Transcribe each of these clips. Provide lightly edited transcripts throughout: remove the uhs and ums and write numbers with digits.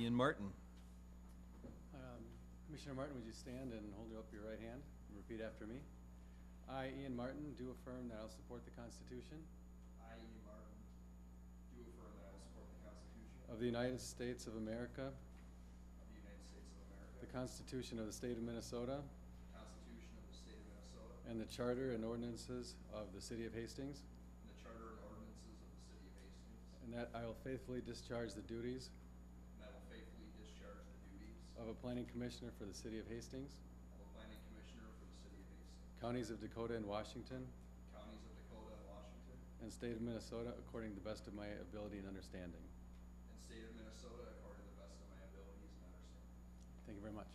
Ian Martin. Commissioner Martin, would you stand and hold up your right hand and repeat after me? I, Ian Martin, do affirm that I will support the Constitution I, Ian Martin, do affirm that I will support the Constitution of the United States of America, of the United States of America, the Constitution of the State of Minnesota, the Constitution of the State of Minnesota, and the Charter and ordinances of the City of Hastings, and the Charter and ordinances of the City of Hastings, and that I will faithfully discharge the duties and I will faithfully discharge the duties of a Planning Commissioner for the City of Hastings, of a Planning Commissioner for the City of Hastings, Counties of Dakota and Washington, Counties of Dakota and Washington, and State of Minnesota according to the best of my ability and understanding. and State of Minnesota according to the best of my abilities and understanding. Thank you very much.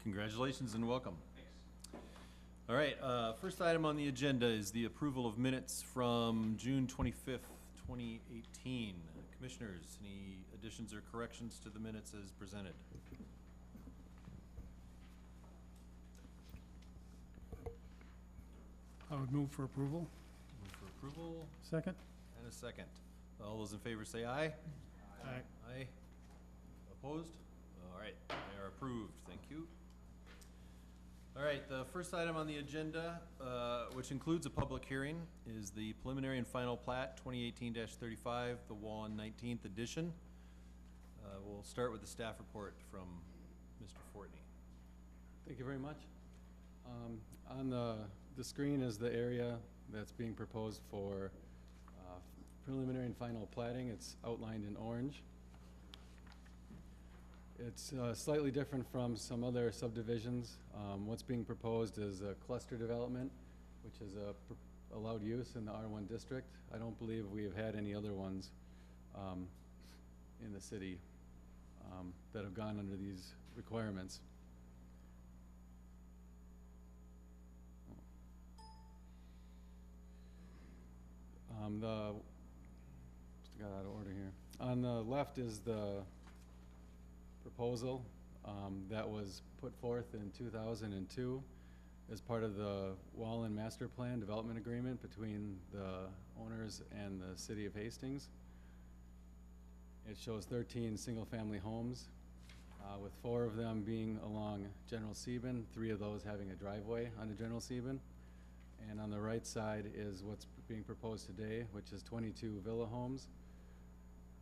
Congratulations and welcome. Thanks. All right, first item on the agenda is the approval of minutes from June 25th, 2018. Commissioners, any additions or corrections to the minutes as presented? I would move for approval. Move for approval Second? and a second. All those in favor say aye. Aye. Aye. Opposed? All right, they are approved. Thank you. All right, the first item on the agenda, which includes a public hearing, is the preliminary and final plat, 2018-35, the Wall 19th edition. We'll start with the staff report from Mr. Fortney. Thank you very much. On the screen is the area that's being proposed for preliminary and final plating. It's outlined in orange. It's slightly different from some other subdivisions. What's being proposed is a cluster development, which is allowed use in the R1 district. I don't believe we have had any other ones in the city that have gone under these requirements. Just got out of order here. On the left is the proposal that was put forth in 2002 as part of the Wallen Master Plan Development Agreement between the owners and the City of Hastings. It shows 13 single-family homes, with 4 of them being along General Sieben, 3 of those having a driveway onto General Sieben. And on the right side is what's being proposed today, which is 22 villa homes,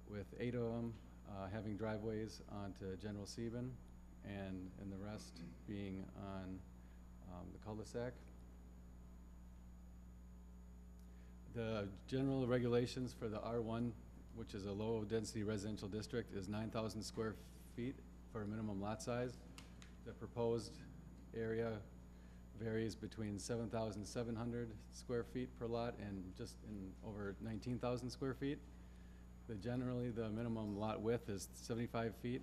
with 8 of them having driveways onto General Sieben, and the rest being on the cul-de-sac. The general regulations for the R1, which is a low-density residential district, is 9,000 square feet for a minimum lot size. The proposed area varies between 7,700 square feet per lot and just over 19,000 square feet. Generally, the minimum lot width is 75 feet.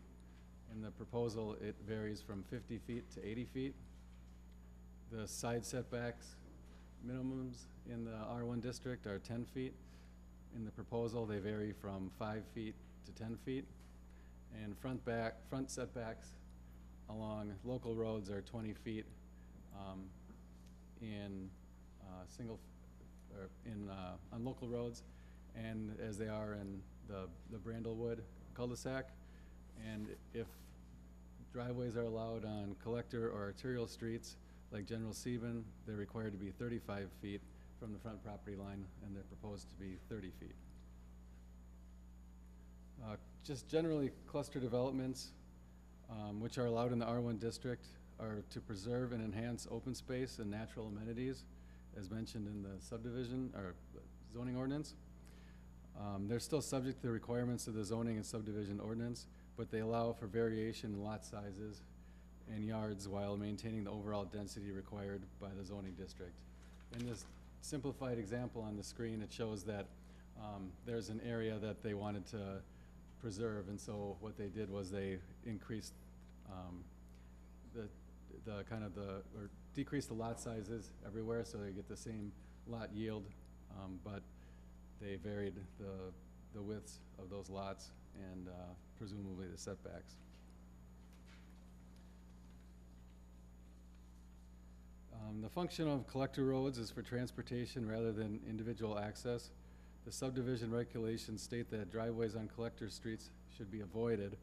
In the proposal, it varies from 50 feet to 80 feet. The side setbacks minimums in the R1 district are 10 feet. In the proposal, they vary from 5 feet to 10 feet. And front setbacks along local roads are 20 feet on local roads, and as they are in the Brandlewood cul-de-sac. And if driveways are allowed on collector or arterial streets like General Sieben, they're required to be 35 feet from the front property line, and they're proposed to be 30 feet. Just generally, cluster developments, which are allowed in the R1 district, are to preserve and enhance open space and natural amenities, as mentioned in the subdivision or zoning ordinance. They're still subject to the requirements of the zoning and subdivision ordinance, but they allow for variation in lot sizes and yards while maintaining the overall density required by the zoning district. In this simplified example on the screen, it shows that there's an area that they wanted to preserve, and so what they did was they increased decreased the lot sizes everywhere so they get the same lot yield, but they varied the widths of those lots and presumably the setbacks. The function of collector roads is for transportation rather than individual access. The subdivision regulations state that driveways on collector streets should be avoided,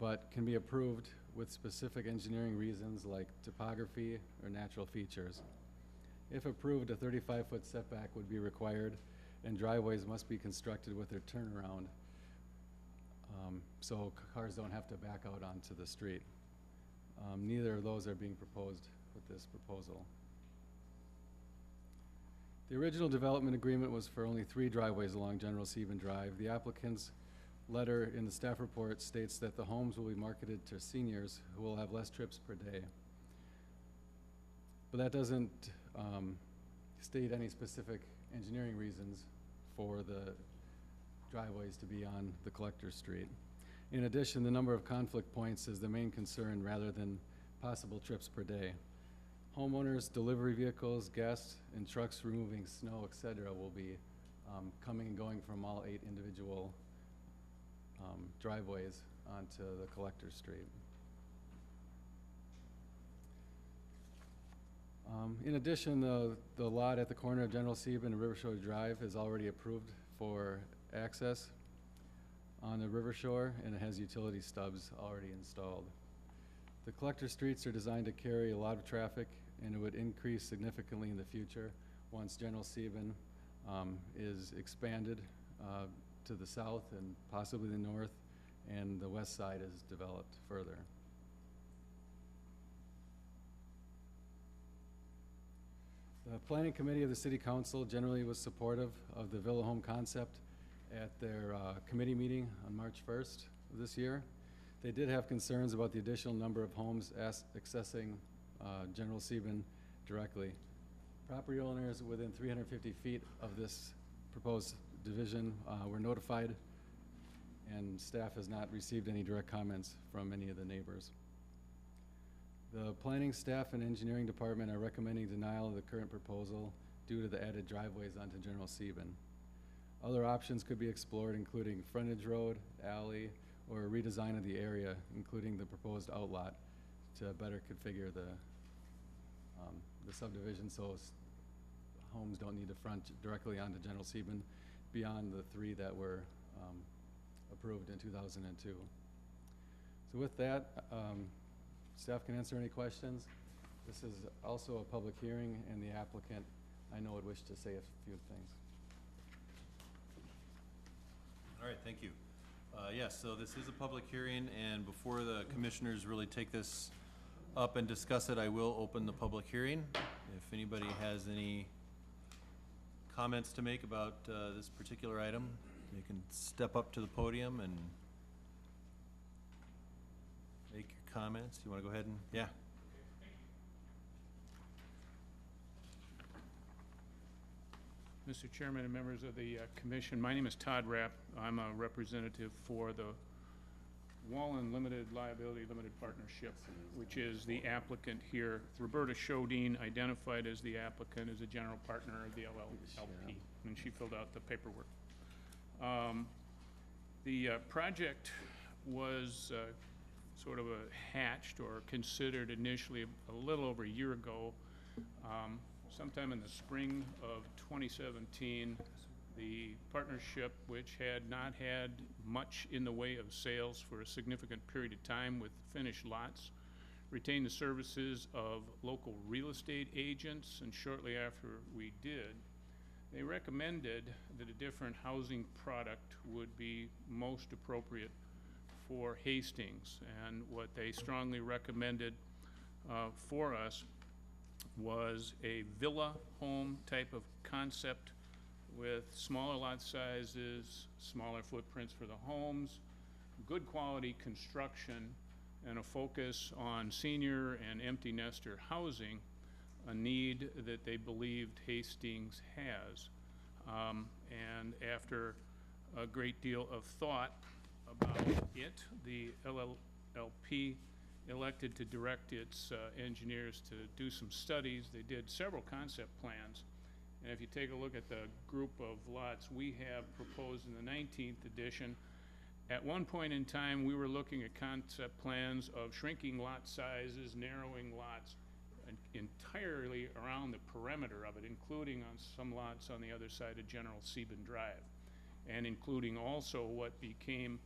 but can be approved with specific engineering reasons like topography or natural features. If approved, a 35-foot setback would be required, and driveways must be constructed with their turnaround, so cars don't have to back out onto the street. Neither of those are being proposed with this proposal. The original development agreement was for only 3 driveways along General Sieben Drive. The applicant's letter in the staff report states that the homes will be marketed to seniors who will have less trips per day. But that doesn't state any specific engineering reasons for the driveways to be on the collector street. In addition, the number of conflict points is the main concern rather than possible trips per day. Homeowners, delivery vehicles, guests, and trucks removing snow, etc. will be coming and going from all 8 individual driveways onto the collector street. In addition, the lot at the corner of General Sieben and River Shore Drive is already approved for access on the river shore, and it has utility stubs already installed. The collector streets are designed to carry a lot of traffic, and it would increase significantly in the future once General Sieben is expanded to the south and possibly the north, and the west side is developed further. The Planning Committee of the City Council generally was supportive of the Villa Home concept at their committee meeting on March 1st of this year. They did have concerns about the additional number of homes accessing General Sieben directly. Property owners within 350 feet of this proposed division were notified, and staff has not received any direct comments from any of the neighbors. The planning staff and engineering department are recommending denial of the current proposal due to the added driveways onto General Sieben. Other options could be explored, including frontage road, alley, or a redesign of the area, including the proposed outlot, to better configure the subdivision so homes don't need to front directly onto General Sieben beyond the 3 that were approved in 2002. So with that, staff can answer any questions. This is also a public hearing, and the applicant, I know, would wish to say a few things. All right, thank you. Yes, so this is a public hearing, and before the commissioners really take this up and discuss it, I will open the public hearing. If anybody has any comments to make about this particular item, you can step up to the podium and make your comments. You want to go ahead and, yeah. Mr. Chairman and members of the commission, my name is Todd Rapp. I'm a representative for the Wallen Limited Liability Limited Partnership, which is the applicant here. Roberta Shodine, identified as the applicant, is a general partner of the LLP, and she filled out the paperwork. The project was sort of hatched or considered initially a little over a year ago. Sometime in the spring of 2017, the partnership, which had not had much in the way of sales for a significant period of time with finished lots, retained the services of local real estate agents, and shortly after we did, they recommended that a different housing product would be most appropriate for Hastings. And what they strongly recommended for us was a villa home type of concept with smaller lot sizes, smaller footprints for the homes, good quality construction, and a focus on senior and empty nester housing, a need that they believed Hastings has. And after a great deal of thought about it, the LLP elected to direct its engineers to do some studies. They did several concept plans, and if you take a look at the group of lots we have proposed in the 19th edition, at one point in time we were looking at concept plans of shrinking lot sizes, narrowing lots entirely around the perimeter of it, including on some lots on the other side of General Sieben Drive, and including also what became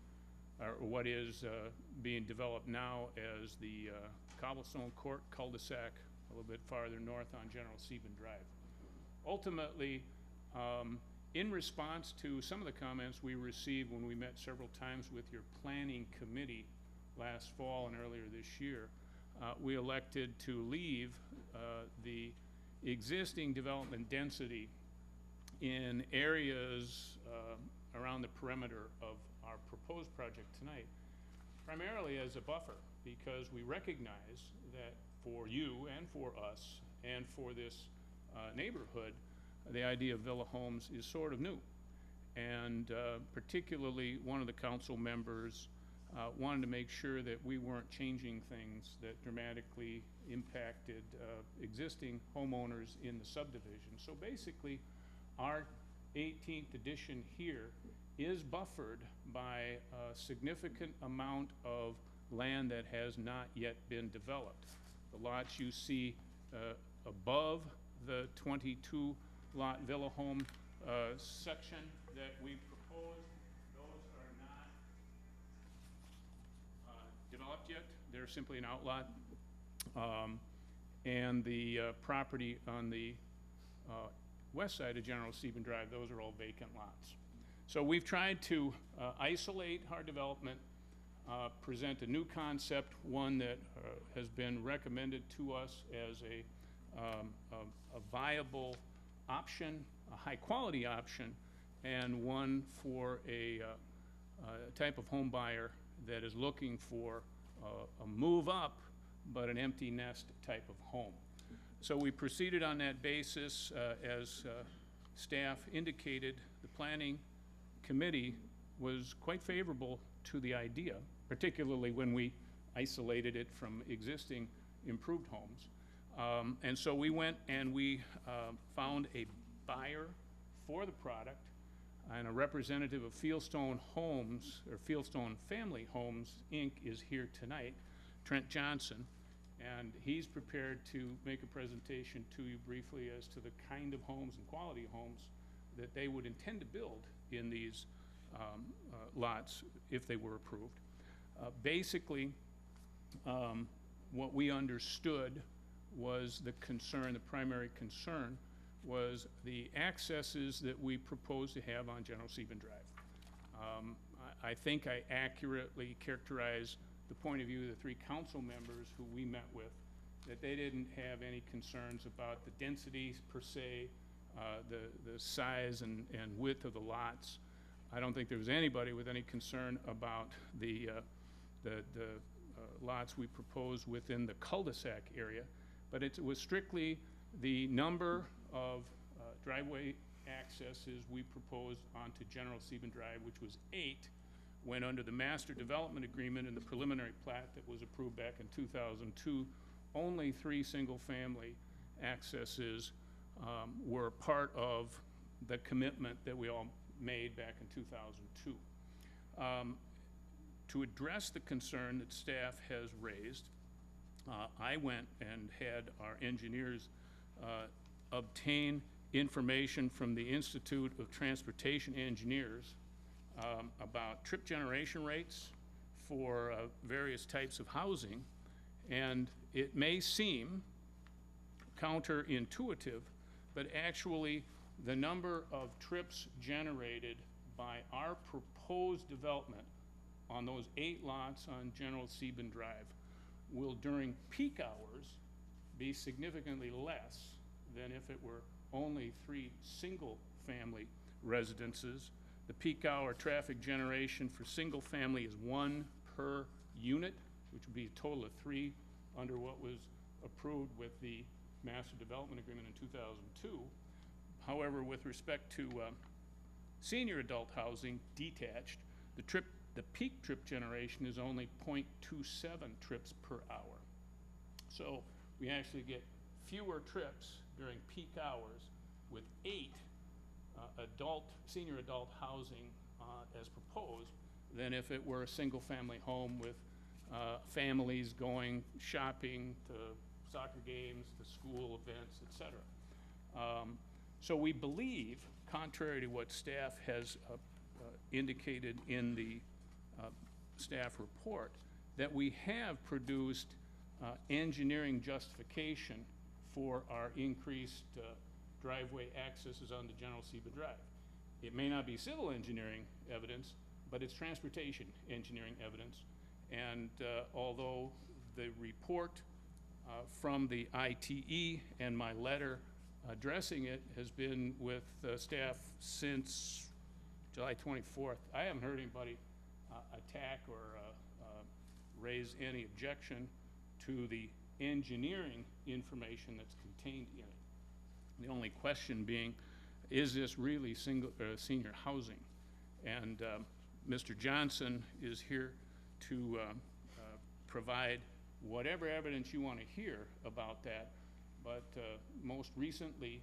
or what is being developed now as the Cobblestone Court cul-de-sac a little bit farther north on General Sieben Drive. Ultimately, in response to some of the comments we received when we met several times with your planning committee last fall and earlier this year, we elected to leave the existing development density in areas around the perimeter of our proposed project tonight, primarily as a buffer, because we recognize that for you and for us and for this neighborhood, the idea of villa homes is sort of new. And particularly one of the council members wanted to make sure that we weren't changing things that dramatically impacted existing homeowners in the subdivision. So basically, our 18th edition here is buffered by a significant amount of land that has not yet been developed. The lots you see above the 22 lot villa home section that we proposed, those are not developed yet. They're simply an outlot. And the property on the west side of General Sieben Drive, those are all vacant lots. So we've tried to isolate our development, present a new concept, one that has been recommended to us as a viable option, a high-quality option, and one for a type of home buyer that is looking for a move up, but an empty nest type of home. So we proceeded on that basis. As staff indicated, the planning committee was quite favorable to the idea, particularly when we isolated it from existing improved homes. And so we went and we found a buyer for the product, and a representative of Fieldstone Homes, or Fieldstone Family Homes, Inc. is here tonight, Trent Johnson, and he's prepared to make a presentation to you briefly as to the kind of homes and quality homes that they would intend to build in these lots if they were approved. Basically, what we understood was the concern, the primary concern, was the accesses that we propose to have on General Sieben Drive. I think I accurately characterized the point of view of the three council members who we met with, that they didn't have any concerns about the densities per se, the size and width of the lots. I don't think there was anybody with any concern about the lots we proposed within the cul-de-sac area, but it was strictly the number of driveway accesses we proposed onto General Sieben Drive, which was 8, when under the master development agreement and the preliminary plat that was approved back in 2002, only 3 single-family accesses were part of the commitment that we all made back in 2002. To address the concern that staff has raised, I went and had our engineers obtain information from the Institute of Transportation Engineers about trip generation rates for various types of housing, and it may seem counterintuitive, but actually the number of trips generated by our proposed development on those 8 lots on General Sieben Drive will during peak hours be significantly less than if it were only 3 single-family residences. The peak hour traffic generation for single family is 1 per unit, which would be a total of 3 under what was approved with the Master Development Agreement in 2002. However, with respect to senior adult housing detached, the peak trip generation is only 0.27 trips per hour. So we actually get fewer trips during peak hours with 8 senior adult housing as proposed than if it were a single family home with families going shopping, to soccer games, to school events, etc. So we believe, contrary to what staff has indicated in the staff report that we have produced engineering justification for our increased driveway accesses on the General Seba Drive. It may not be civil engineering evidence, but it's transportation engineering evidence. And although the report from the ITE and my letter addressing it has been with staff since July 24th, I haven't heard anybody attack or raise any objection to the engineering information that's contained in it. The only question being, is this really senior housing? And Mr. Johnson is here to provide whatever evidence you want to hear about that. But most recently,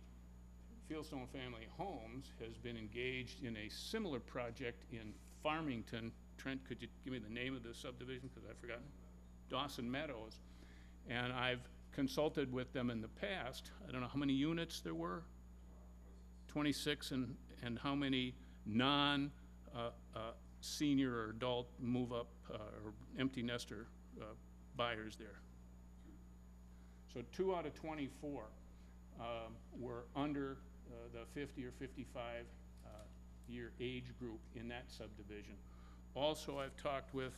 Fieldstone Family Homes has been engaged in a similar project in Farmington. Trent, could you give me the name of the subdivision, because I've forgotten? Dawson Meadows. And I've consulted with them in the past. I don't know how many units there were? 26, and how many senior or adult move-up or empty nester buyers there? So 2 out of 24 were under the 50 or 55 year age group in that subdivision. Also, I've talked with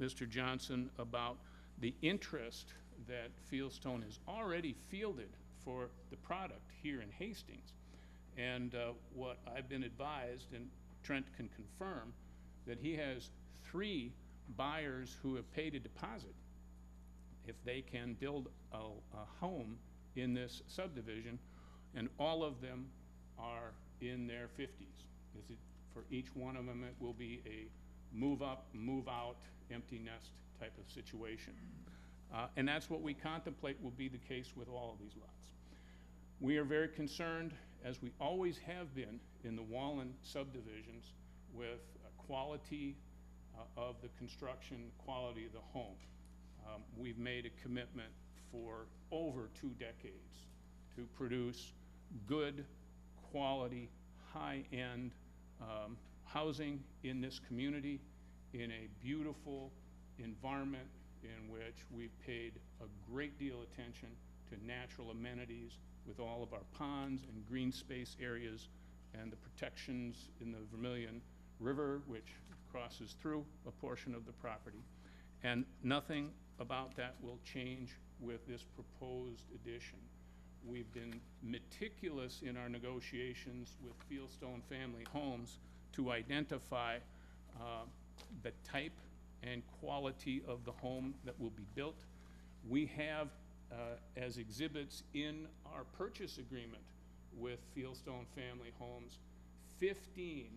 Mr. Johnson about the interest that Fieldstone has already fielded for the product here in Hastings. And what I've been advised, and Trent can confirm, that he has 3 buyers who have paid a deposit if they can build a home in this subdivision, and all of them are in their 50s. For each one of them, it will be a move up, move out, empty nest type of situation. And that's what we contemplate will be the case with all of these lots. We are very concerned, as we always have been in the Wallen subdivisions, with quality of the construction, quality of the home. We've made a commitment for over 2 decades to produce good quality, high-end housing in this community in a beautiful environment in which we've paid a great deal of attention to natural amenities with all of our ponds and green space areas and the protections in the Vermilion River, which crosses through a portion of the property. And nothing about that will change with this proposed addition. We've been meticulous in our negotiations with Fieldstone Family Homes to identify the type and quality of the home that will be built. We have, as exhibits in our purchase agreement with Fieldstone Family Homes, 15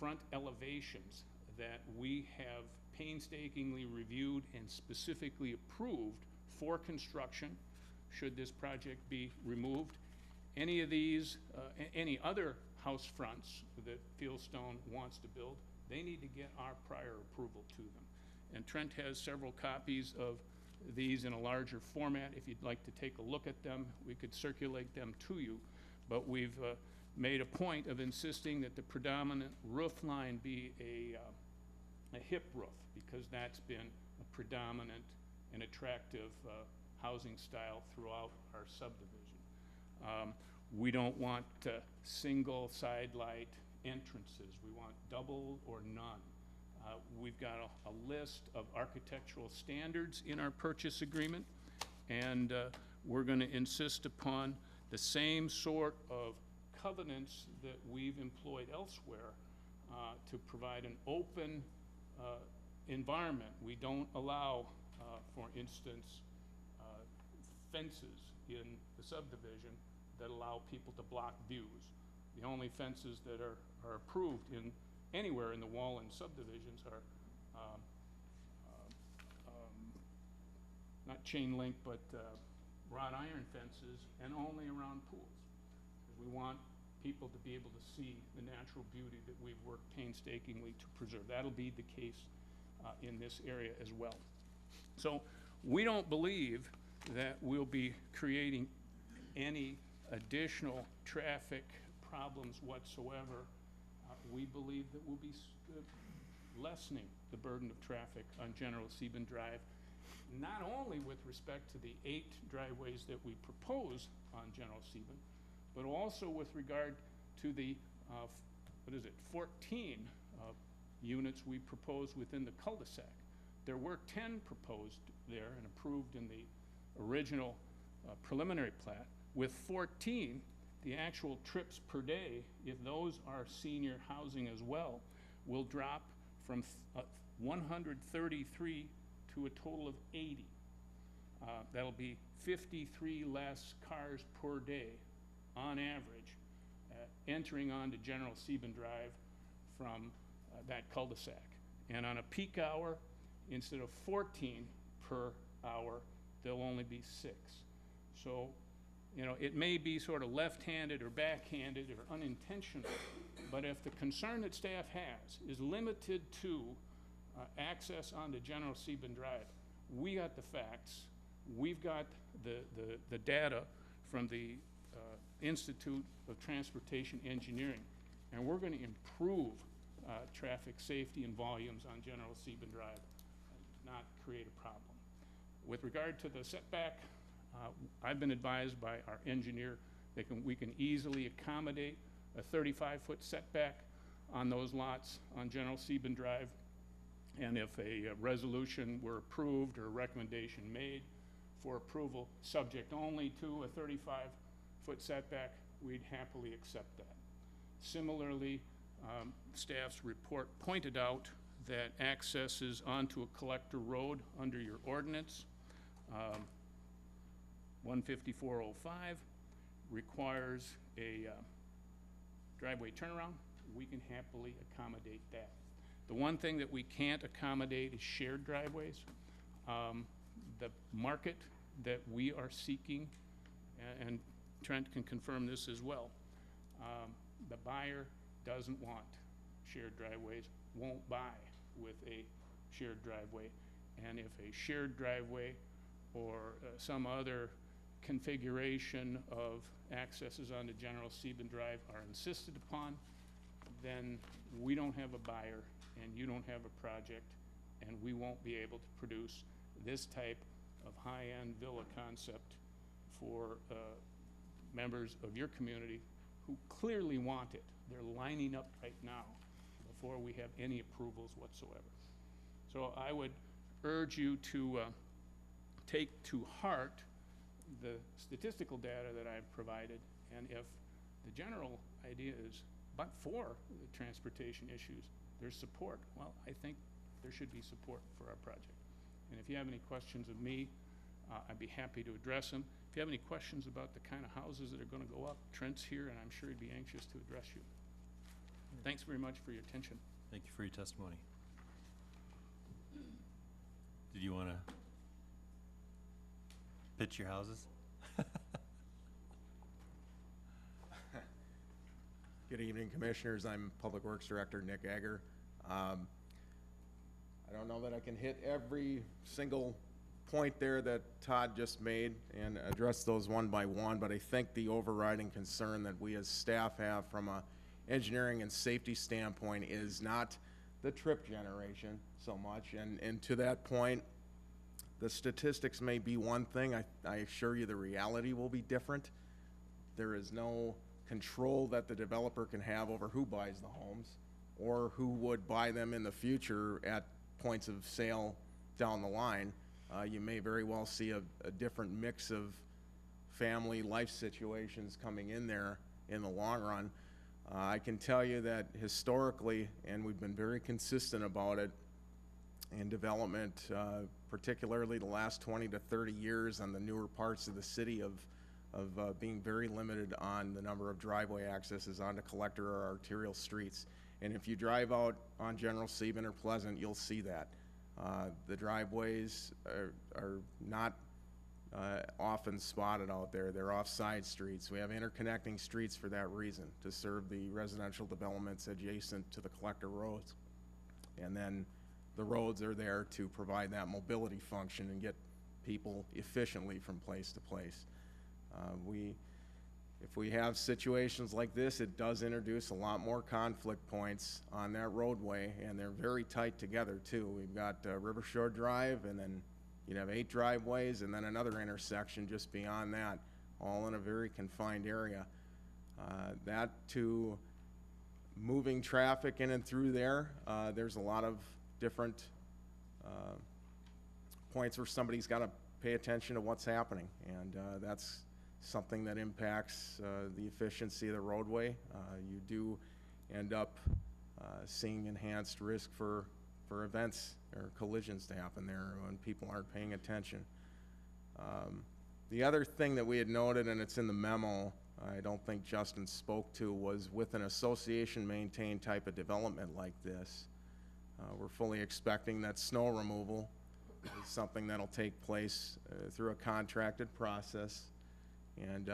front elevations that we have painstakingly reviewed and specifically approved for construction, should this project be removed. Any of these, any other house fronts that Fieldstone wants to build, they need to get our prior approval to them. And Trent has several copies of these in a larger format. If you'd like to take a look at them, we could circulate them to you. But we've made a point of insisting that the predominant roof line be a hip roof, because that's been a predominant and attractive housing style throughout our subdivision. We don't want single side light entrances. We want double or none. We've got a list of architectural standards in our purchase agreement, and we're going to insist upon the same sort of covenants that we've employed elsewhere to provide an open environment. We don't allow, for instance, fences in the subdivision that allow people to block views. The only fences that are approved in anywhere in the Wallen subdivisions are not chain link, but wrought iron fences, and only around pools. Because we want people to be able to see the natural beauty that we've worked painstakingly to preserve. That'll be the case in this area as well. So we don't believe that we'll be creating any additional traffic problems whatsoever. We believe that we'll be lessening the burden of traffic on General Sieben Drive, not only with respect to the 8 driveways that we propose on General Sieben, but also with regard to the, 14 units we propose within the cul-de-sac. There were 10 proposed there and approved in the original preliminary plat. With 14, the actual trips per day, if those are senior housing as well, will drop from 133 to a total of 80. That'll be 53 less cars per day on average entering onto General Sieben Drive from that cul-de-sac. And on a peak hour, instead of 14 per hour, there'll only be 6. So, you know, it may be sort of left-handed or backhanded or unintentional, but if the concern that staff has is limited to access onto General Sieben Drive, we got the facts, we've got the data from the Institute of Transportation Engineering, and we're going to improve traffic safety and volumes on General Sieben Drive, not create a problem. With regard to the setback, I've been advised by our engineer that we can easily accommodate a 35-foot setback on those lots on General Sieben Drive. And if a resolution were approved or a recommendation made for approval, subject only to a 35-foot setback, we'd happily accept that. Similarly, staff's report pointed out that accesses onto a collector road under your ordinance, 15405, requires a driveway turnaround. We can happily accommodate that. The one thing that we can't accommodate is shared driveways. The market that we are seeking, and Trent can confirm this as well, the buyer doesn't want shared driveways, won't buy with a shared driveway. And if a shared driveway or some other configuration of accesses onto General Sieben Drive are insisted upon, then we don't have a buyer and you don't have a project, and we won't be able to produce this type of high-end villa concept for members of your community who clearly want it. They're lining up right now before we have any approvals whatsoever. So I would urge you to take to heart the statistical data that I've provided, and if the general idea is but for the transportation issues, there's support, well, I think there should be support for our project. And if you have any questions of me, I'd be happy to address them. If you have any questions about the kind of houses that are going to go up, Trent's here, and I'm sure he'd be anxious to address you. Thanks very much for your attention. Thank you for your testimony. Did you want to pitch your houses? Good evening, Commissioners. I'm Public Works Director Nick Egger. I don't know that I can hit every single point there that Todd just made and address those one by one, but I think the overriding concern that we as staff have from a engineering and safety standpoint is not the trip generation so much. And to that point, the statistics may be one thing. I assure you the reality will be different. There is no control that the developer can have over who buys the homes or who would buy them in the future at points of sale down the line. You may very well see a different mix of family life situations coming in there in the long run. I can tell you that historically, and we've been very consistent about it in development, particularly the last 20 to 30 years on the newer parts of the city of being very limited on the number of driveway accesses onto collector or arterial streets. And if you drive out on General Sieben or Pleasant, you'll see that. The driveways are not often spotted out there. They're off side streets. We have interconnecting streets for that reason, to serve the residential developments adjacent to the collector roads. And then the roads are there to provide that mobility function and get people efficiently from place to place. if we have situations like this, it does introduce a lot more conflict points on that roadway, and they're very tight together too. We've got River Shore Drive, and then you'd have 8 driveways, and then another intersection just beyond that, all in a very confined area. That to moving traffic in and through there, there's a lot of different points where somebody's got to pay attention to what's happening, and that's something that impacts the efficiency of the roadway. You do end up seeing enhanced risk for events or collisions to happen there when people aren't paying attention. The other thing that we had noted, and it's in the memo, I don't think Justin spoke to, was with an association maintained type of development like this, we're fully expecting that snow removal is something that'll take place through a contracted process. And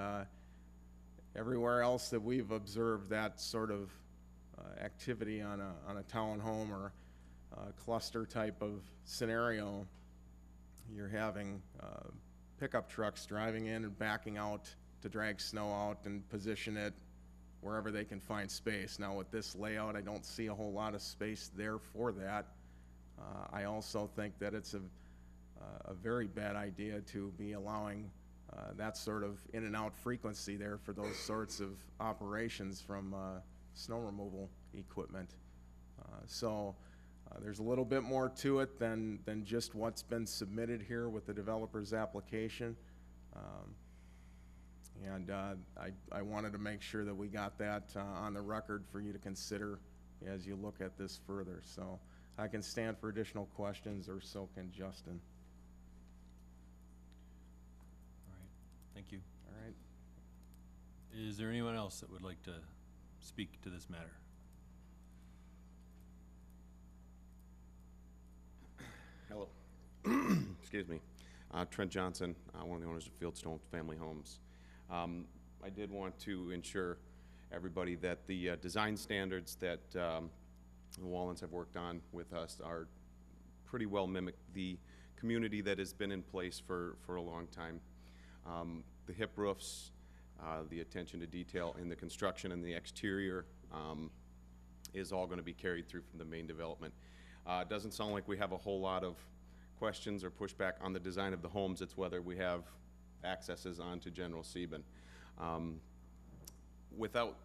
everywhere else that we've observed that sort of activity on a townhome or cluster type of scenario, you're having pickup trucks driving in and backing out to drag snow out and position it wherever they can find space. Now with this layout, I don't see a whole lot of space there for that. I also think that it's a very bad idea to be allowing that sort of in and out frequency there for those sorts of operations from snow removal equipment. So there's a little bit more to it than just what's been submitted here with the developer's application. I wanted to make sure that we got that on the record for you to consider as you look at this further. So I can stand for additional questions, or so can Justin. All right, thank you. All right. Is there anyone else that would like to speak to this matter? Hello. Excuse me. Trent Johnson, one of the owners of Fieldstone Family Homes. I did want to ensure everybody that the design standards that the Wallens have worked on with us are pretty well mimic the community that has been in place for a long time. The hip roofs, the attention to detail in the construction and the exterior is all going to be carried through from the main development. It doesn't sound like we have a whole lot of questions or pushback on the design of the homes. It's whether we have accesses onto General Sieben. Without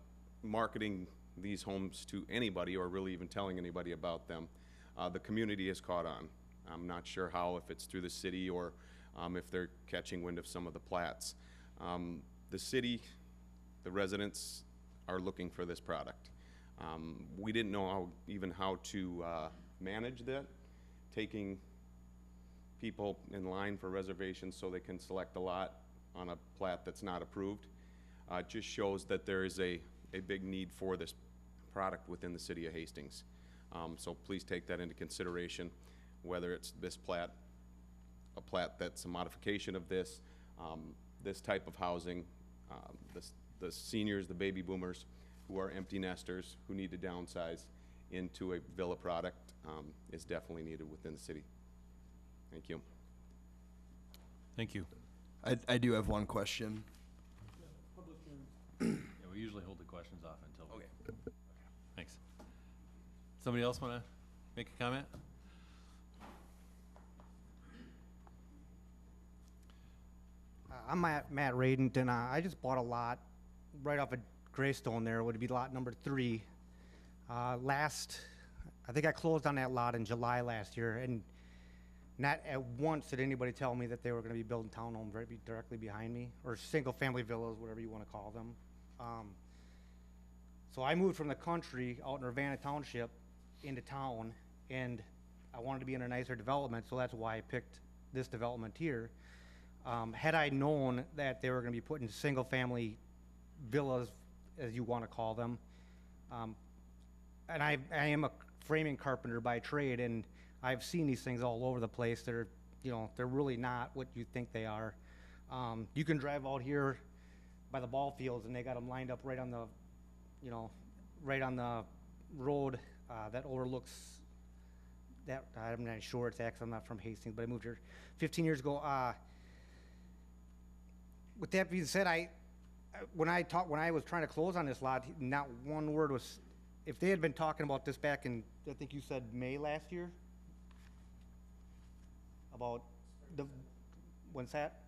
marketing these homes to anybody or really even telling anybody about them, the community has caught on. I'm not sure how, if it's through the city or if they're catching wind of some of the plats. The city, the residents are looking for this product. We didn't know how to manage that, taking people in line for reservations so they can select a lot on a plat that's not approved. It just shows that there is a big need for this product within the city of Hastings. So please take that into consideration, whether it's this plat, a plat that's a modification of this, this type of housing, the seniors, the baby boomers who are empty nesters who need to downsize into a villa product is definitely needed within the city. Thank you. Thank you. I do have one question. Yeah, we usually hold the questions off until. Okay. Thanks. Somebody else want to make a comment? I'm Matt Radent, and I just bought a lot right off of Greystone there. Would be lot number 3. I think I closed on that lot in July last year, and not at once did anybody tell me that they were going to be building townhomes directly behind me, or single-family villas, whatever you want to call them. So I moved from the country out in Urbana Township into town, and I wanted to be in a nicer development, so that's why I picked this development here. Had I known that they were going to be putting single-family villas, as you want to call them, and I am a framing carpenter by trade, and I've seen these things all over the place. They're really not what you think they are. You can drive out here by the ball fields, and they got them lined up right on the, right on the road that overlooks that. I'm not sure it's X. I'm not from Hastings, but I moved here 15 years ago. With that being said, when I was trying to close on this lot, not one word was, if they had been talking about this back in, I think you said May last year? About the, when's that?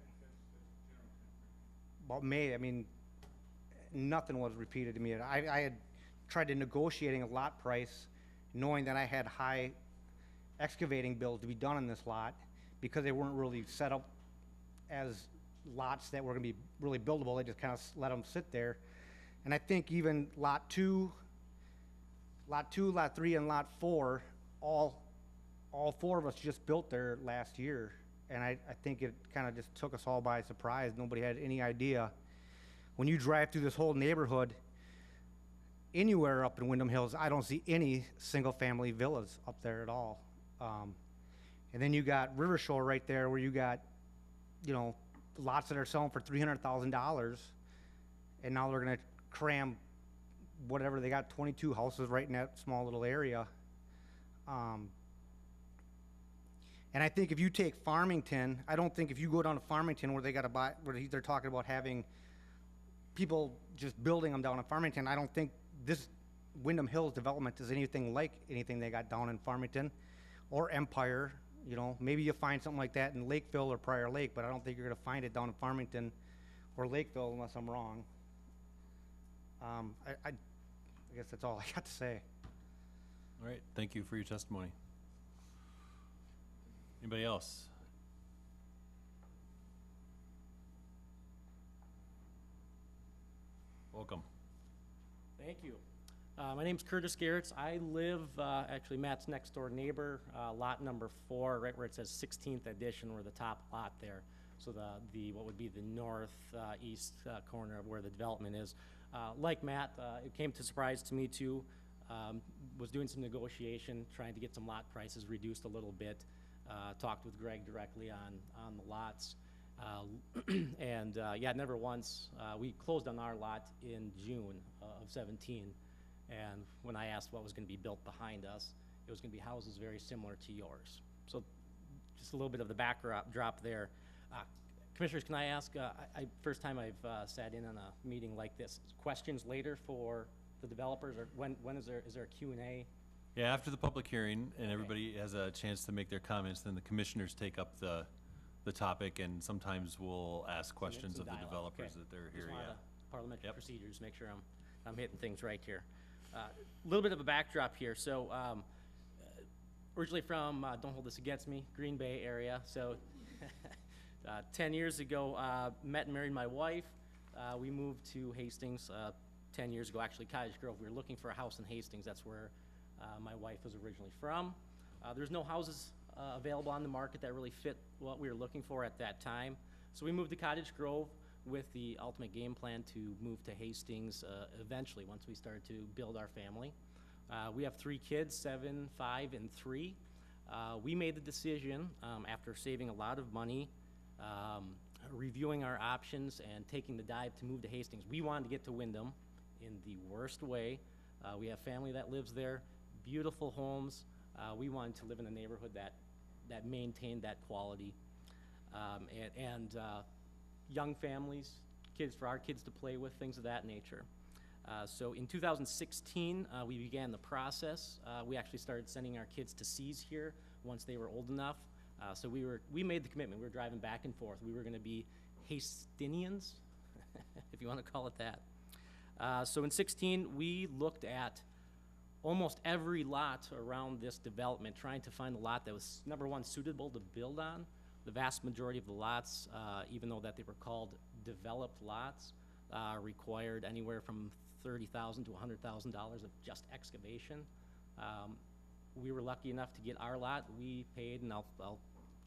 About May, I mean, nothing was repeated to me. I had tried to negotiating a lot price, knowing that I had high excavating bills to be done on this lot, because they weren't really set up as lots that were gonna be really buildable. They just kind of let them sit there. And I think even lot 2, lot 3, and lot 4, all 4 of us just built there last year. And I think it kind of just took us all by surprise. Nobody had any idea. When you drive through this whole neighborhood, anywhere up in Windham Hills, I don't see any single-family villas up there at all. And then you got River Shore right there, where you got, you know, lots that are selling for $300,000, and now they're gonna cram whatever they got, 22 houses right in that small little area. And I think if you take Farmington, I don't think if you go down to Farmington where they gotta buy, where they're talking about having people just building them down in Farmington, I don't think this Windham Hills development is anything like anything they got down in Farmington or Empire. You know, maybe you'll find something like that in Lakeville or Prior Lake, but I don't think you're gonna find it down in Farmington or Lakeville unless I'm wrong. I guess that's all I got to say. All right, thank you for your testimony. Anybody else? Welcome. Thank you. My name's Curtis Garretts. I live, actually Matt's next door neighbor, lot number 4, right where it says 16th edition, or the top lot there. So the what would be the northeast corner of where the development is. Like Matt, it came to surprise to me too. Was doing some negotiation, trying to get some lot prices reduced a little bit. Talked with Greg directly on the lots. And yeah, never once. We closed on our lot in June of 17. And when I asked what was going to be built behind us, it was going to be houses very similar to yours. So just a little bit of the backdrop there. Commissioners, can I ask, first time I've sat in on a meeting like this, questions later for the developers, or when is there a Q&A? Yeah, after the public hearing and everybody has a chance to make their comments, then the commissioners take up the topic, and sometimes we'll ask questions Some of the dialogue. developers Okay. that they're Just here, wanted yeah. to- Parliamentary Yep. procedures, make sure I'm hitting things right here. A little bit of a backdrop here. So originally from, don't hold this against me, Green Bay area. So 10 years ago, met and married my wife. We moved to Hastings 10 years ago, actually Cottage Grove. We were looking for a house in Hastings. That's where my wife was originally from. There's no houses available on the market that really fit what we were looking for at that time. So we moved to Cottage Grove with the ultimate game plan to move to Hastings eventually, once we started to build our family. We have 3 kids, 7, 5, and 3. We made the decision, after saving a lot of money, reviewing our options, and taking the dive to move to Hastings. We wanted to get to Windham in the worst way. We have family that lives there, beautiful homes. We wanted to live in a neighborhood that maintained that quality. And young families, kids, for our kids to play with, things of that nature. So in 2016, we began the process. We actually started sending our kids to C's here once they were old enough. So we made the commitment. We were driving back and forth. We were going to be Hastinians, if you want to call it that. So in 16, we looked at almost every lot around this development, trying to find a lot that was, number one, suitable to build on. The vast majority of the lots, even though that they were called developed lots, required anywhere from $30,000 to $100,000 of just excavation. We were lucky enough to get our lot. We paid, and I'll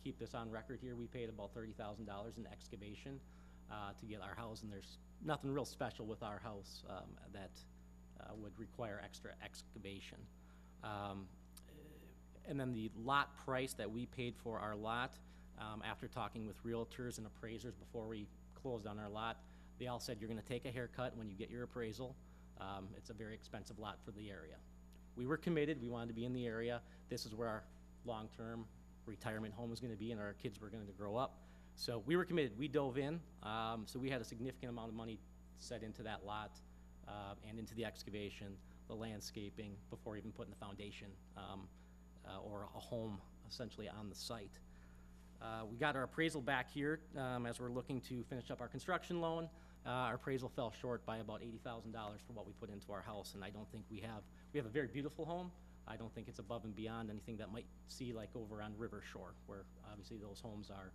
keep this on record here, we paid about $30,000 in excavation to get our house, and there's nothing real special with our house that would require extra excavation. And then the lot price that we paid for our lot, after talking with realtors and appraisers before we closed on our lot, they all said, you're gonna take a haircut when you get your appraisal. It's a very expensive lot for the area. We were committed, we wanted to be in the area. This is where our long-term retirement home was gonna be, and our kids were gonna grow up. So we were committed, we dove in. So we had a significant amount of money set into that lot, and into the excavation, the landscaping, before even putting the foundation, or a home essentially on the site. We got our appraisal back here, as we're looking to finish up our construction loan. Our appraisal fell short by about $80,000 for what we put into our house, and I don't think we have a very beautiful home. I don't think it's above and beyond anything that might see like over on River Shore, where obviously those homes are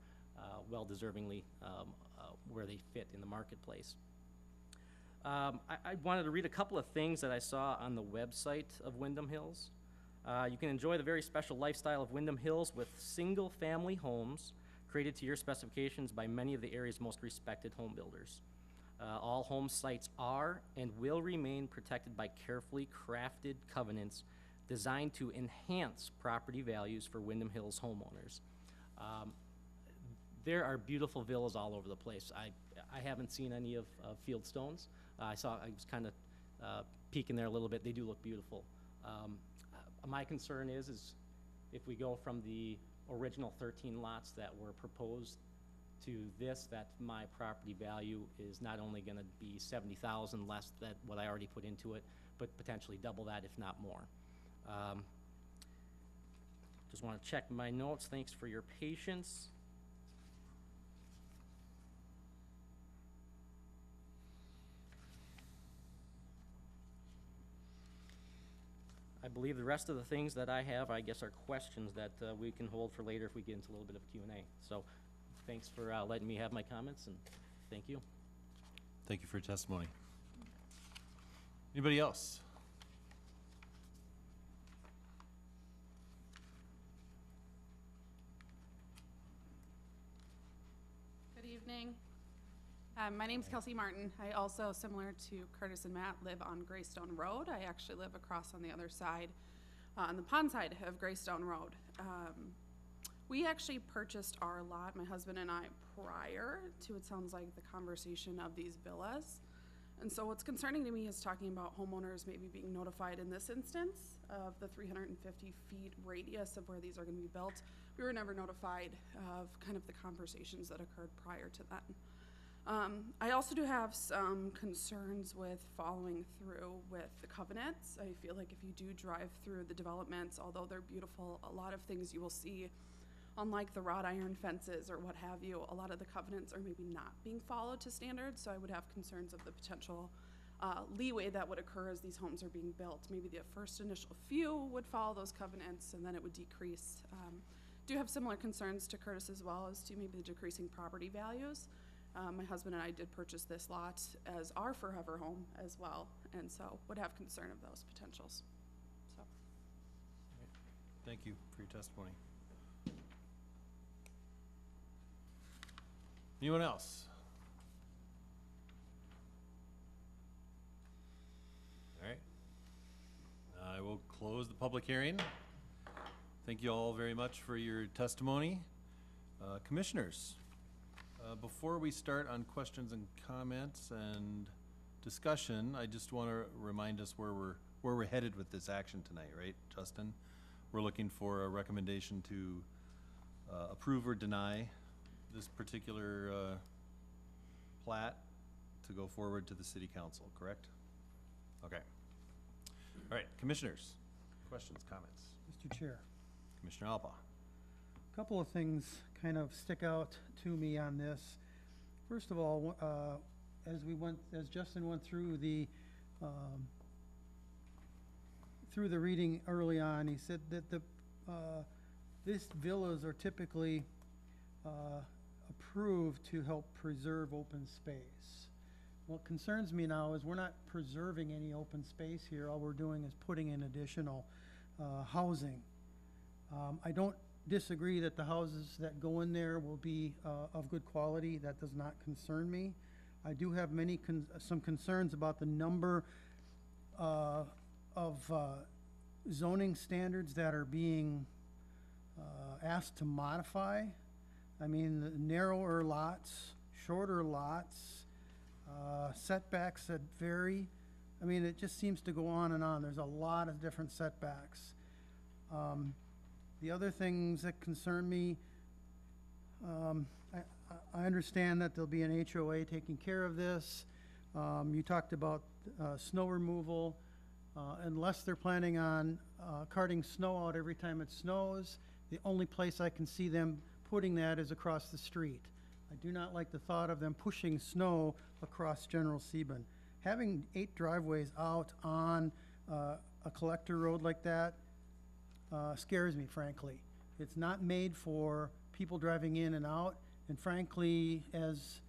well deservingly where they fit in the marketplace. I wanted to read a couple of things that I saw on the website of Wyndham Hills. You can enjoy the very special lifestyle of Wyndham Hills with single-family homes created to your specifications by many of the area's most respected home builders. All home sites are and will remain protected by carefully crafted covenants designed to enhance property values for Wyndham Hills homeowners. There are beautiful villas all over the place. I haven't seen any of Fieldstone's. I was kind of peeking there a little bit. They do look beautiful. My concern is if we go from the original 13 lots that were proposed to this, that my property value is not only gonna be $70,000 less than what I already put into it, but potentially double that, if not more. Just wanna check my notes. Thanks for your patience. I believe the rest of the things that I have, I guess, are questions that we can hold for later if we get into a little bit of Q&A. So thanks for letting me have my comments, and thank you. Thank you for your testimony. Anybody else? Good evening. My name's Kelsey Martin. I also, similar to Curtis and Matt, live on Greystone Road. I actually live across on the other side, on the pond side of Greystone Road. We actually purchased our lot, my husband and I, prior to, it sounds like, the conversation of these villas. And so what's concerning to me is talking about homeowners maybe being notified in this instance of the 350 feet radius of where these are gonna be built. We were never notified of kind of the conversations that occurred prior to that. I also do have some concerns with following through with the covenants. I feel like if you do drive through the developments, although they're beautiful, a lot of things you will see, unlike the wrought iron fences or what have you, a lot of the covenants are maybe not being followed to standards, so I would have concerns of the potential leeway that would occur as these homes are being built. Maybe the first initial few would follow those covenants and then it would decrease. Do have similar concerns to Curtis as well as to maybe the decreasing property values. My husband and I did purchase this lot as our forever home as well, and so would have concern of those potentials. So. Thank you for your testimony. Anyone else? All right. I will close the public hearing. Thank you all very much for your testimony. Commissioners, before we start on questions and comments and discussion, I just want to remind us where we're headed with this action tonight, right, Justin? We're looking for a recommendation to approve or deny this particular plat to go forward to the city council, correct? Okay. All right, commissioners, questions, comments? Mr. Chair, Commissioner Alba. a couple of things kind of stick out to me on this. First of all, as Justin went through the reading early on, he said that these villas are typically approved to help preserve open space. What concerns me now is we're not preserving any open space here. All we're doing is putting in additional housing. I don't disagree that the houses that go in there will be of good quality. That does not concern me. I do have some concerns about the number of zoning standards that are being asked to modify. I mean, the narrower lots, shorter lots, setbacks that vary. I mean, it just seems to go on and on. There's a lot of different setbacks. The other things that concern me, I understand that there'll be an HOA taking care of this. You talked about snow removal. Unless they're planning on carting snow out every time it snows, the only place I can see them putting that is across the street. I do not like the thought of them pushing snow across General Sieben. Having 8 driveways out on a collector road like that scares me, frankly. It's not made for people driving in and out, and frankly, as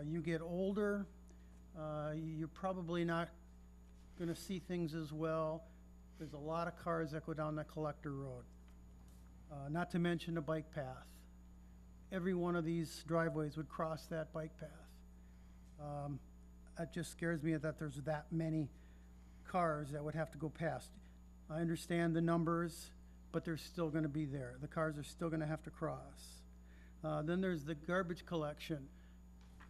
you get older, you're probably not gonna see things as well. There's a lot of cars that go down that collector road. Not to mention a bike path. Every one of these driveways would cross that bike path. It just scares me that there's that many cars that would have to go past. I understand the numbers, but they're still gonna be there. The cars are still gonna have to cross. Then there's the garbage collection.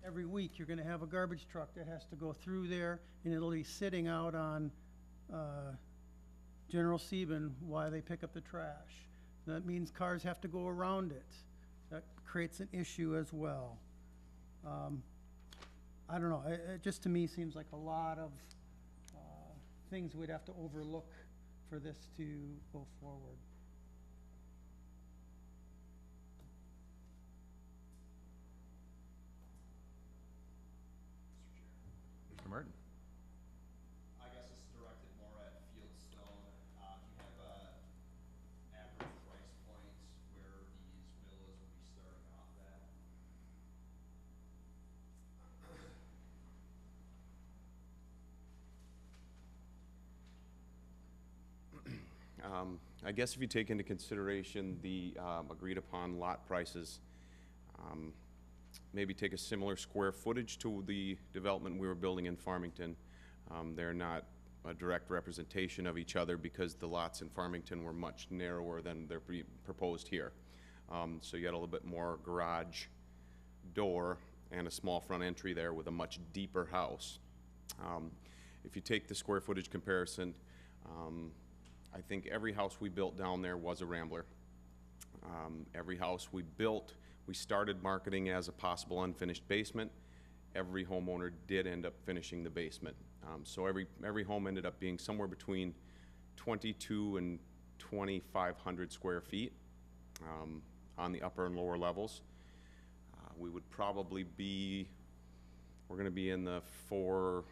Every week, you're gonna have a garbage truck that has to go through there, and it'll be sitting out on General Sieben while they pick up the trash. That means cars have to go around it. That creates an issue as well. I don't know, it just to me seems like a lot of things we'd have to overlook for this to go forward. Mr. Martin? I guess it's directed more at Fieldstone. Do you have a average price point where these villas would be starting off at? I guess if you take into consideration the agreed upon lot prices, maybe take a similar square footage to the development we were building in Farmington. They're not a direct representation of each other because the lots in Farmington were much narrower than they're proposed here. So you got a little bit more garage door and a small front entry there with a much deeper house. If you take the square footage comparison, I think every house we built down there was a Rambler. Every house we built, we started marketing as a possible unfinished basement. Every homeowner did end up finishing the basement. So every home ended up being somewhere between 22 and 2,500 square feet on the upper and lower levels. We would probably be, we're gonna be in the 400s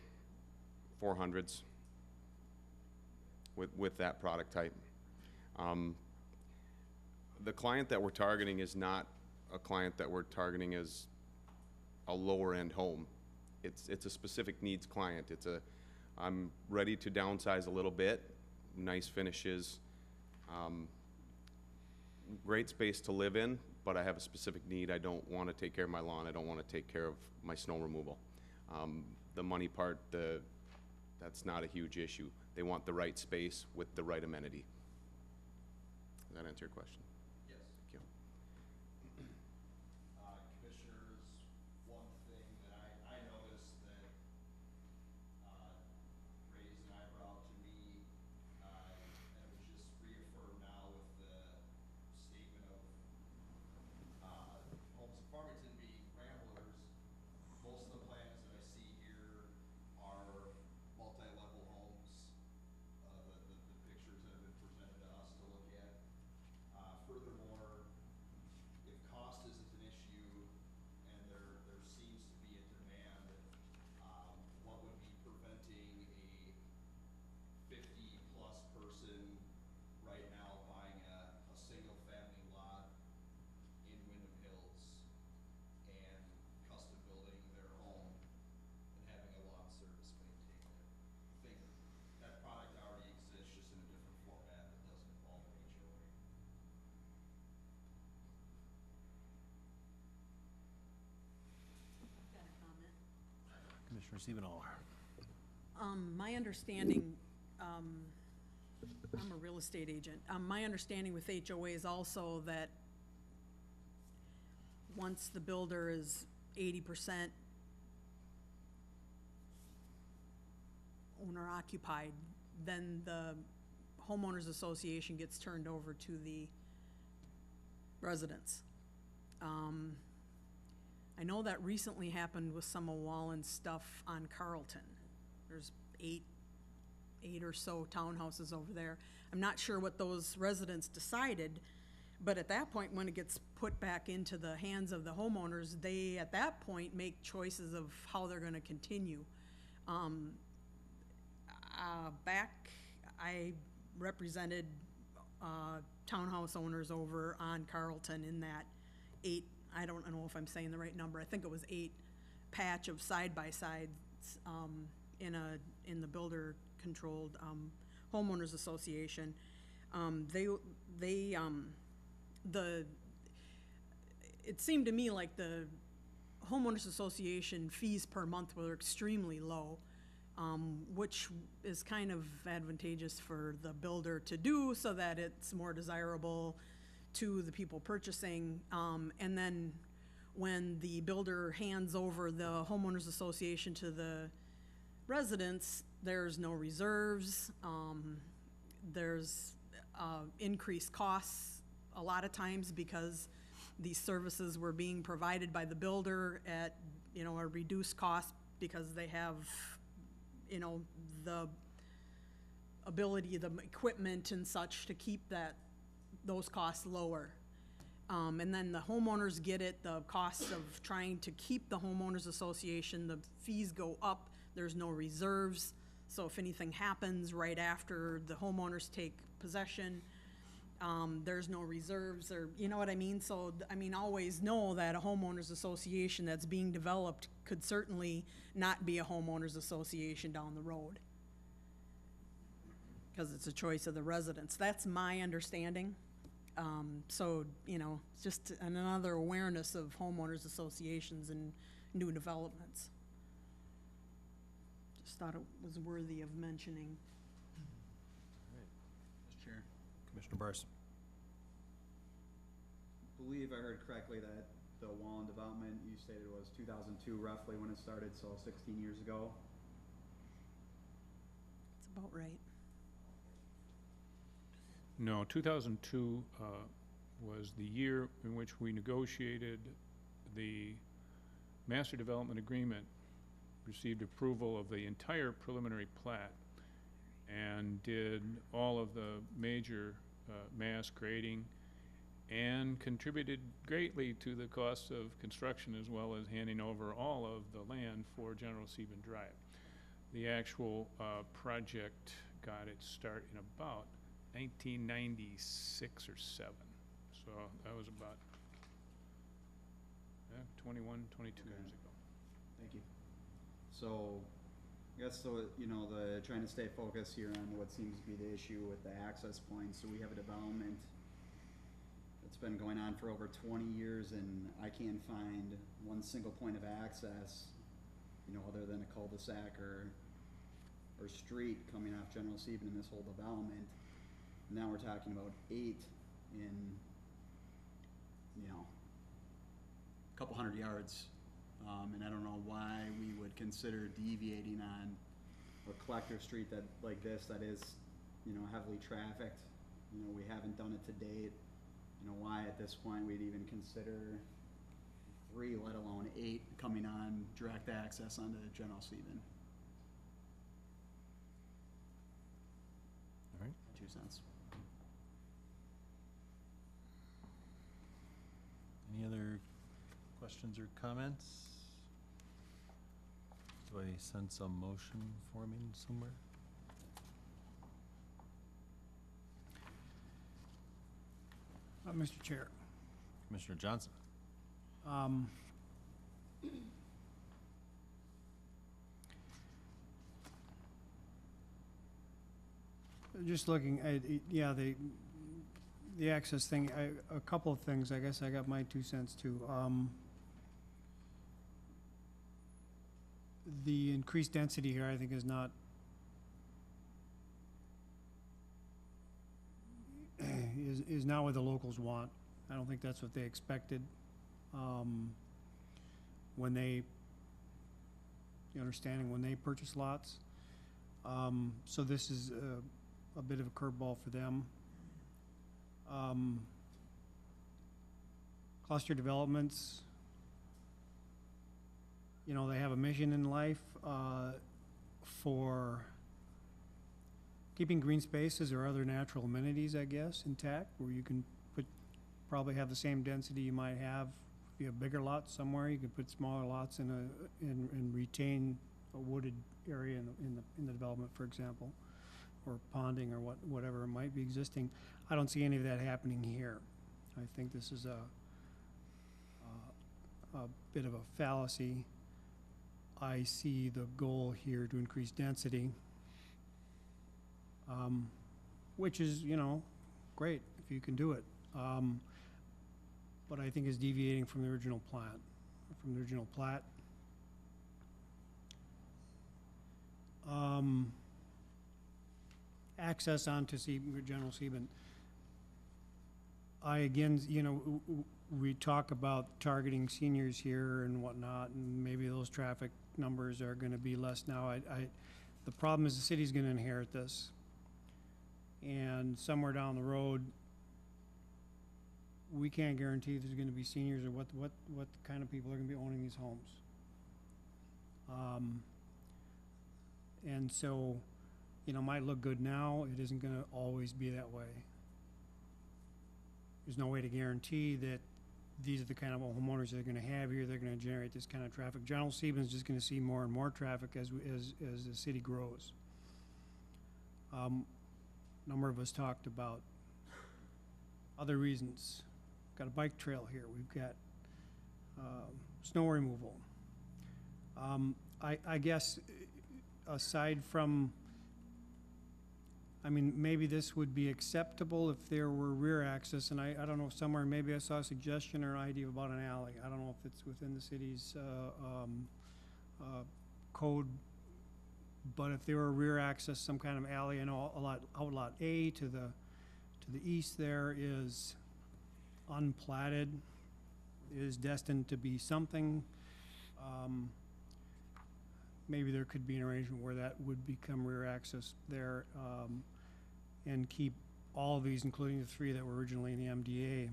with that product type. The client that we're targeting is not a client that we're targeting as a lower end home. It's a specific needs client. I'm ready to downsize a little bit, nice finishes, great space to live in, but I have a specific need. I don't want to take care of my lawn. I don't want to take care of my snow removal. The money part, that's not a huge issue. They want the right space with the right amenity. Does that answer your question? Yes. Thank you. Commissioners, one thing that I noticed that raised an eyebrow to me, and it was just reaffirmed now with the statement of homes in Farmington being Ramblers. Most of the plans that I see here are multi-level homes. The pictures that have been presented to us to look at. Furthermore, if cost isn't an issue and there seems to be a demand, what would be preventing a 50-plus person right now buying a single-family lot in Wyndham Hills and custom building their home and having a lawn service maintain it? I think that product already exists, just in a different format that doesn't involve an HOA. Got a comment. Commissioner Stephenholler. My understanding, I'm a real estate agent. My understanding with HOA is also that once the builder is 80% owner occupied, then the homeowners association gets turned over to the residents. I know that recently happened with some of Wallen's stuff on Carlton. There's eight or so townhouses over there. I'm not sure what those residents decided, but at that point, when it gets put back into the hands of the homeowners, they, at that point, make choices of how they're gonna continue. Back, I represented, townhouse owners over on Carlton in that 8, I don't know if I'm saying the right number, I think it was 8 patch of side-by-sides, in the builder-controlled, homeowners association. It seemed to me like the homeowners association fees per month were extremely low, which is kind of advantageous for the builder to do so that it's more desirable to the people purchasing. And then when the builder hands over the homeowners association to the residents, there's no reserves. There's increased costs a lot of times because these services were being provided by the builder at, a reduced cost because they have, the ability, the equipment and such to keep those costs lower. And then the homeowners get it, the costs of trying to keep the homeowners association, the fees go up, there's no reserves. So if anything happens right after the homeowners take possession, there's no reserves, or, you know what I mean? So, always know that a homeowners association that's being developed could certainly not be a homeowners association down the road, because it's a choice of the residents. That's my understanding. So, it's just another awareness of homeowners associations and new developments. Just thought it was worthy of mentioning. Mr. Chair, Commissioner Barrs. I believe I heard correctly that the Wallen development, you stated was 2002 roughly when it started, so 16 years ago. That's about right. No, 2002 was the year in which we negotiated the master development agreement, received approval of the entire preliminary plat, and did all of the major mass grading, and contributed greatly to the cost of construction, as well as handing over all of the land for General Sieben Drive. The actual project got its start in about 1996 or 7. So that was about 21, 22 Okay. years ago. Thank you. So, I guess, trying to stay focused here on what seems to be the issue with the access points. So we have a development that's been going on for over 20 years, and I can't find one single point of access, other than a cul-de-sac or street coming off General Sieben in this whole development. Now we're talking about 8 in, a couple hundred yards. And I don't know why we would consider deviating on a collector street like this that is, heavily trafficked. We haven't done it to date. Why at this point we'd even consider 3, let alone 8, coming on direct access onto General Sieben. All right. 2 cents. Any other questions or comments? Do I sense a motion forming somewhere? Mr. Chair, Commissioner Johnson. Just looking at, the access thing, a couple of things, I guess I got my 2 cents too. The increased density here, I think, is not, is not what the locals want. I don't think that's what they expected. When they, when they purchase lots. So this is a bit of a curveball for them. Cluster developments, you know, they have a mission in life, for keeping green spaces or other natural amenities, I guess, intact, where you can probably have the same density you might have if you have bigger lots somewhere. You could put smaller lots and retain a wooded area in the development, for example, or ponding or whatever might be existing. I don't see any of that happening here. I think this is a bit of a fallacy. I see the goal here to increase density, which is, you know, great if you can do it. But I think is deviating from the original plan, plat. Access onto general Sebin. I again, you know, we talk about targeting seniors here and whatnot, and maybe those traffic numbers are gonna be less now. The problem is the city's gonna inherit this. And somewhere down the road, we can't guarantee if there's gonna be seniors or what kind of people are gonna be owning these homes. And so, you know, might look good now, it isn't gonna always be that way. There's no way to guarantee that these are the kind of homeowners they're gonna have here, they're gonna generate this kind of traffic. General Stevens is just gonna see more and more traffic as the city grows. Number of us talked about other reasons. Got a bike trail here, we've got snow removal. I guess aside from, I mean, maybe this would be acceptable if there were rear access, and I don't know, somewhere maybe I saw a suggestion or an idea about an alley. I don't know if it's within the city's code, but if there were rear access, some kind of alley, I know outlot A to the east there is unplatted, is destined to be something. Maybe there could be an arrangement where that would become rear access there, and keep all of these, including the 3 that were originally in the MDA,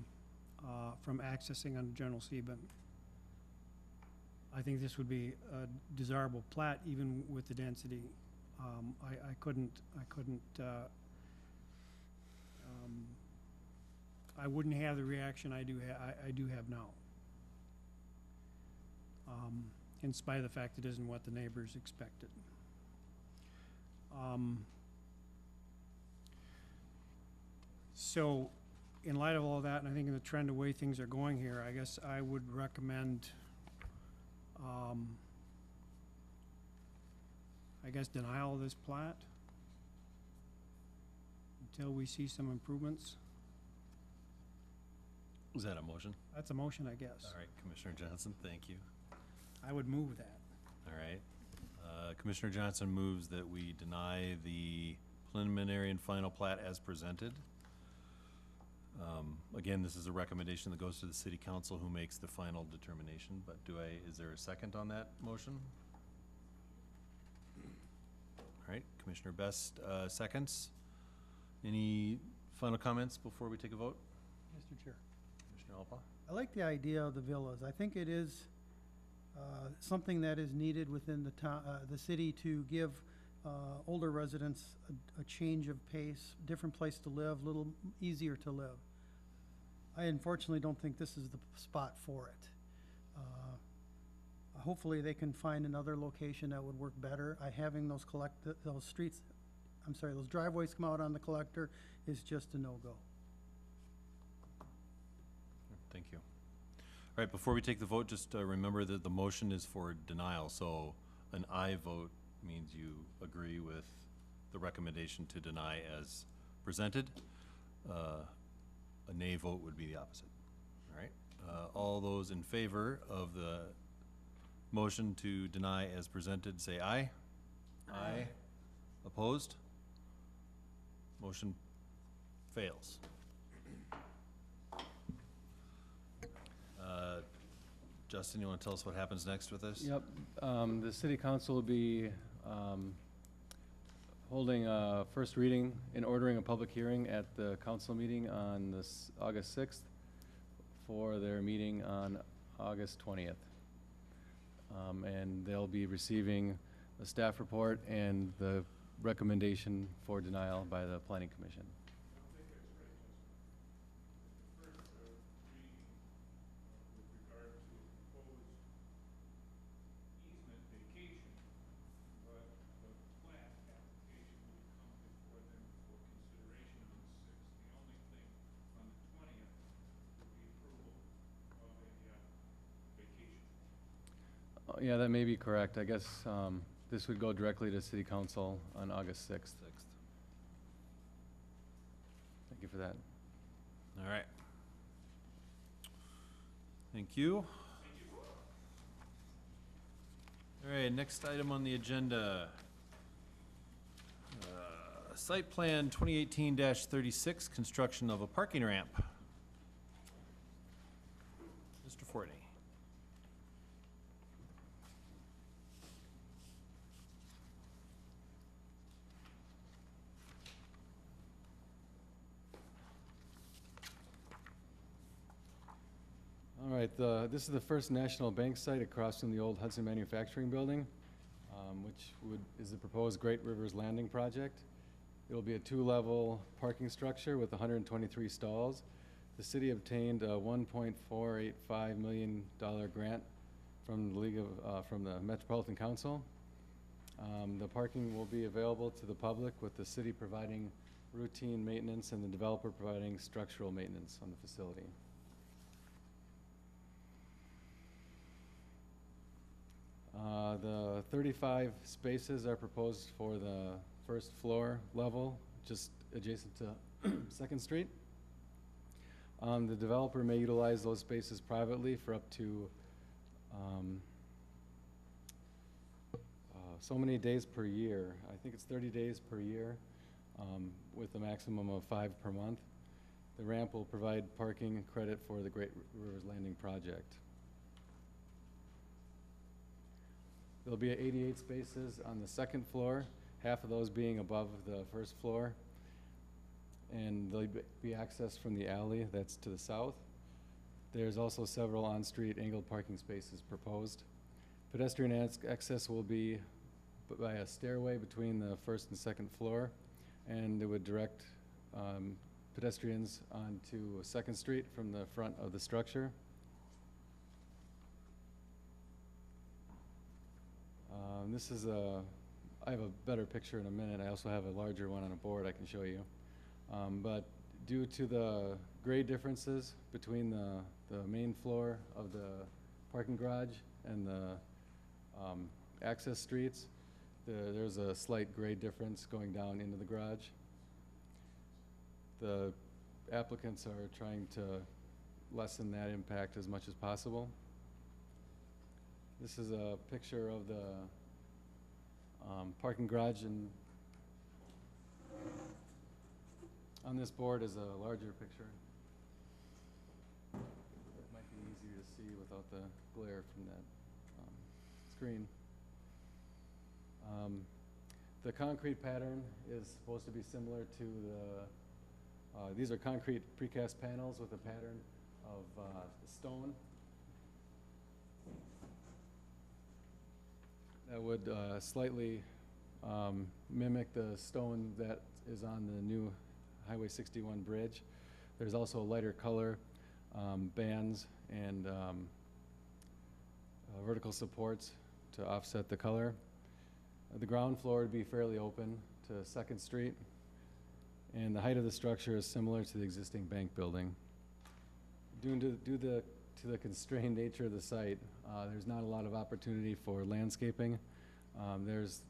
from accessing on General Sebin. I think this would be a desirable plat even with the density. I wouldn't have the reaction I do have now. In spite of the fact it isn't what the neighbors expected. So, in light of all that, and I think in the trend of way things are going here, I guess I would recommend, denial of this plat until we see some improvements. Is that a motion? That's a motion, I guess. All right, Commissioner Johnson, thank you. I would move that. All right. Commissioner Johnson moves that we deny the preliminary and final plat as presented. Again, this is a recommendation that goes to the city council who makes the final determination, but is there a second on that motion? All right, Commissioner Best, seconds. Any final comments before we take a vote? Mr. Chair. Commissioner Alpa? I like the idea of the villas. I think it is something that is needed within the city to give older residents a change of pace, different place to live, a little easier to live. I unfortunately don't think this is the spot for it. Hopefully they can find another location that would work better. Having those those driveways come out on the collector is just a no-go. Thank you. All right, before we take the vote, just remember that the motion is for denial, so an aye vote means you agree with the recommendation to deny as presented. A nay vote would be the opposite. All right, all those in favor of the motion to deny as presented, say aye. Aye. Opposed? Motion fails. Justin, you want to tell us what happens next with this? Yep, the city council will be holding a first reading and ordering a public hearing at the council meeting on this August 6th for their meeting on August 20th. and they'll be receiving a staff report and the recommendation for denial by the planning commission. Yeah, that may be correct. I guess this would go directly to city council on August 6th. Thank you for that. All right. Thank you. All right, next item on the agenda. Site plan 2018-36, construction of a parking ramp. Mr. Forney. All right, this is the first National Bank site across from the old Hudson Manufacturing Building, which is the proposed Great Rivers Landing project. It'll be a 2-level parking structure with 123 stalls. The city obtained a $1.485 million grant from the Metropolitan Council. The parking will be available to the public, with the city providing routine maintenance and the developer providing structural maintenance on the facility. The 35 spaces are proposed for the first floor level, just adjacent to 2nd Street. The developer may utilize those spaces privately for up to so many days per year. I think it's 30 days per year, with a maximum of 5 per month. The ramp will provide parking credit for the Great Rivers Landing project. There'll be 88 spaces on the 2nd floor, half of those being above the 1st floor. And they'll be accessed from the alley that's to the south. There's also several on-street angled parking spaces proposed. Pedestrian access will be by a stairway between the 1st and 2nd floor, and it would direct pedestrians onto 2nd Street from the front of the structure. I have a better picture in a minute. I also have a larger one on a board I can show you. But due to the grade differences between the main floor of the parking garage and the access streets, there's a slight grade difference going down into the garage. The applicants are trying to lessen that impact as much as possible. This is a picture of the parking garage, and on this board is a larger picture. It might be easier to see without the glare from that screen. The concrete pattern is supposed to be similar to these are concrete precast panels with a pattern of stone. That would slightly mimic the stone that is on the new Highway 61 bridge. There's also lighter color bands and vertical supports to offset the color. The ground floor would be fairly open to 2nd Street, and the height of the structure is similar to the existing bank building. Due to the constrained nature of the site, there's not a lot of opportunity for landscaping. There's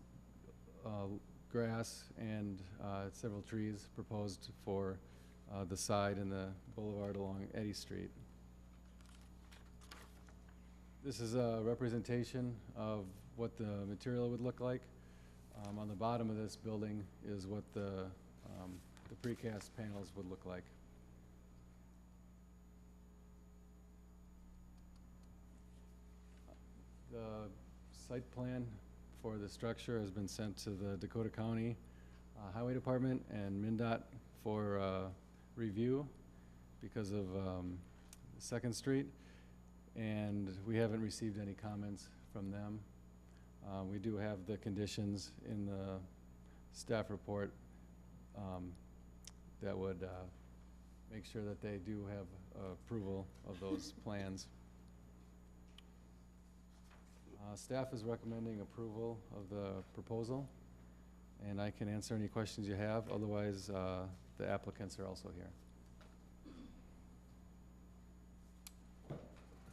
grass and several trees proposed for the side and the boulevard along Eddy Street. This is a representation of what the material would look like. On the bottom of this building is what the precast panels would look like. The site plan for the structure has been sent to the Dakota County Highway Department and MnDOT for review because of 2nd Street, and we haven't received any comments from them. We do have the conditions in the staff report that would make sure that they do have approval of those plans. Staff is recommending approval of the proposal, and I can answer any questions you have. Otherwise, the applicants are also here.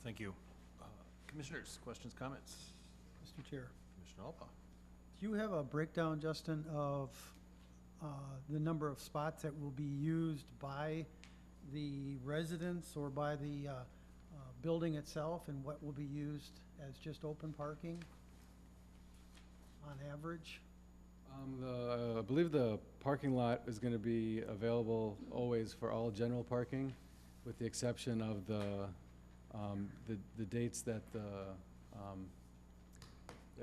Thank you. Commissioners, questions, comments? Mr. Chair, Commissioner Alpa? do you have a breakdown, Justin, of the number of spots that will be used by the residents or by the building itself, and what will be used as just open parking on average? I believe the parking lot is going to be available always for all general parking, with the exception of the dates that the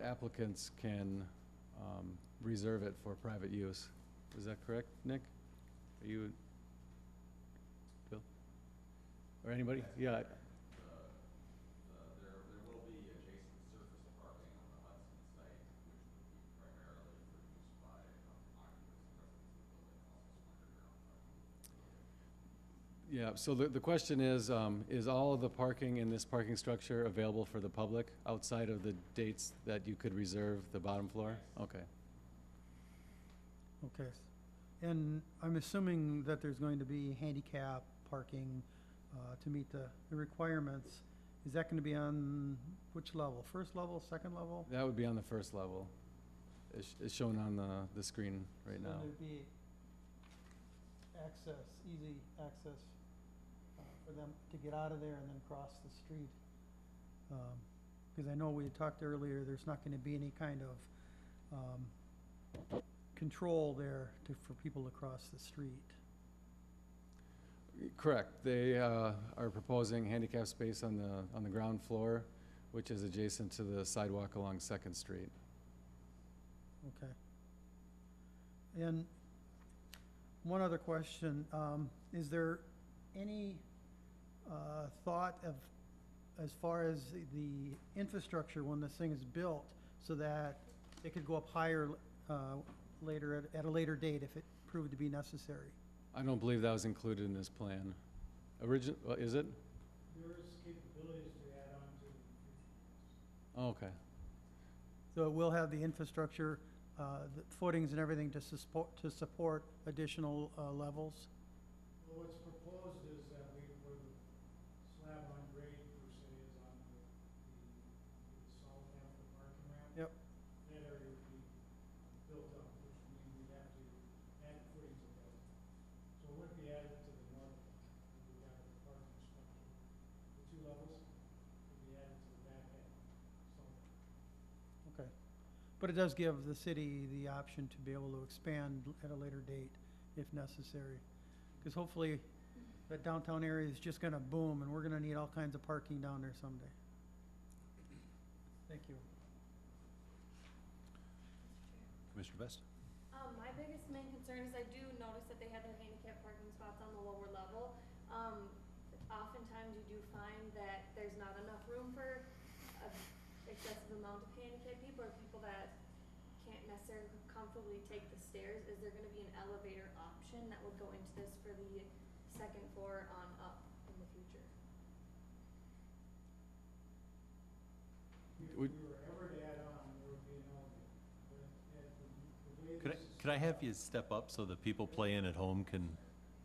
applicants can reserve it for private use. Is that correct, Nick? Are you, Bill? Or anybody? Yeah. There will be adjacent surface parking on the Hudson site, which would be primarily for use by occupants and residents of the building, also some underground parking. Yeah, so the question is all of the parking in this parking structure available for the public outside of the dates that you could reserve the bottom floor? Okay. Okay. And I'm assuming that there's going to be handicap parking to meet the requirements. Is that going to be on which level? First level, second level? That would be on the first level. It's shown on the screen right now. So there'd be access, easy access for them to get out of there and then cross the street. Because I know we had talked earlier, there's not going to be any kind of control there for people to cross the street. Correct. They are proposing handicap space on the ground floor, which is adjacent to the sidewalk along Second Street. Okay. And one other question, is there any thought of, as far as the infrastructure when this thing is built, so that it could go up higher later, at a later date if it proved to be necessary? I don't believe that was included in this plan. Is it? There is capabilities to add on to. Oh, okay. So it will have the infrastructure, the footings and everything to support additional levels? Well, what's proposed is that where the slab on grade per se is on the south half of the parking ramp. Yep. That area would be built up, which would mean we'd have to add footings of that. So it wouldn't be added to the north, we got the parking structure. The two levels would be added to the back half, so. Okay. But it does give the city the option to be able to expand at a later date if necessary. Because hopefully that downtown area is just gonna boom and we're gonna need all kinds of parking down there someday. Thank you. Commissioner Best? My biggest main concern is I do notice that they have their handicap parking spots on the lower level. Oftentimes you do find that there's not enough room for an excessive amount of handicapped people or people that can't necessarily comfortably take the stairs. Is there gonna be an elevator option that would go into this for the second floor on up in the future? If we were ever to add on, there would be an elevator. But the way this is Could I have you step up so the people playing at home can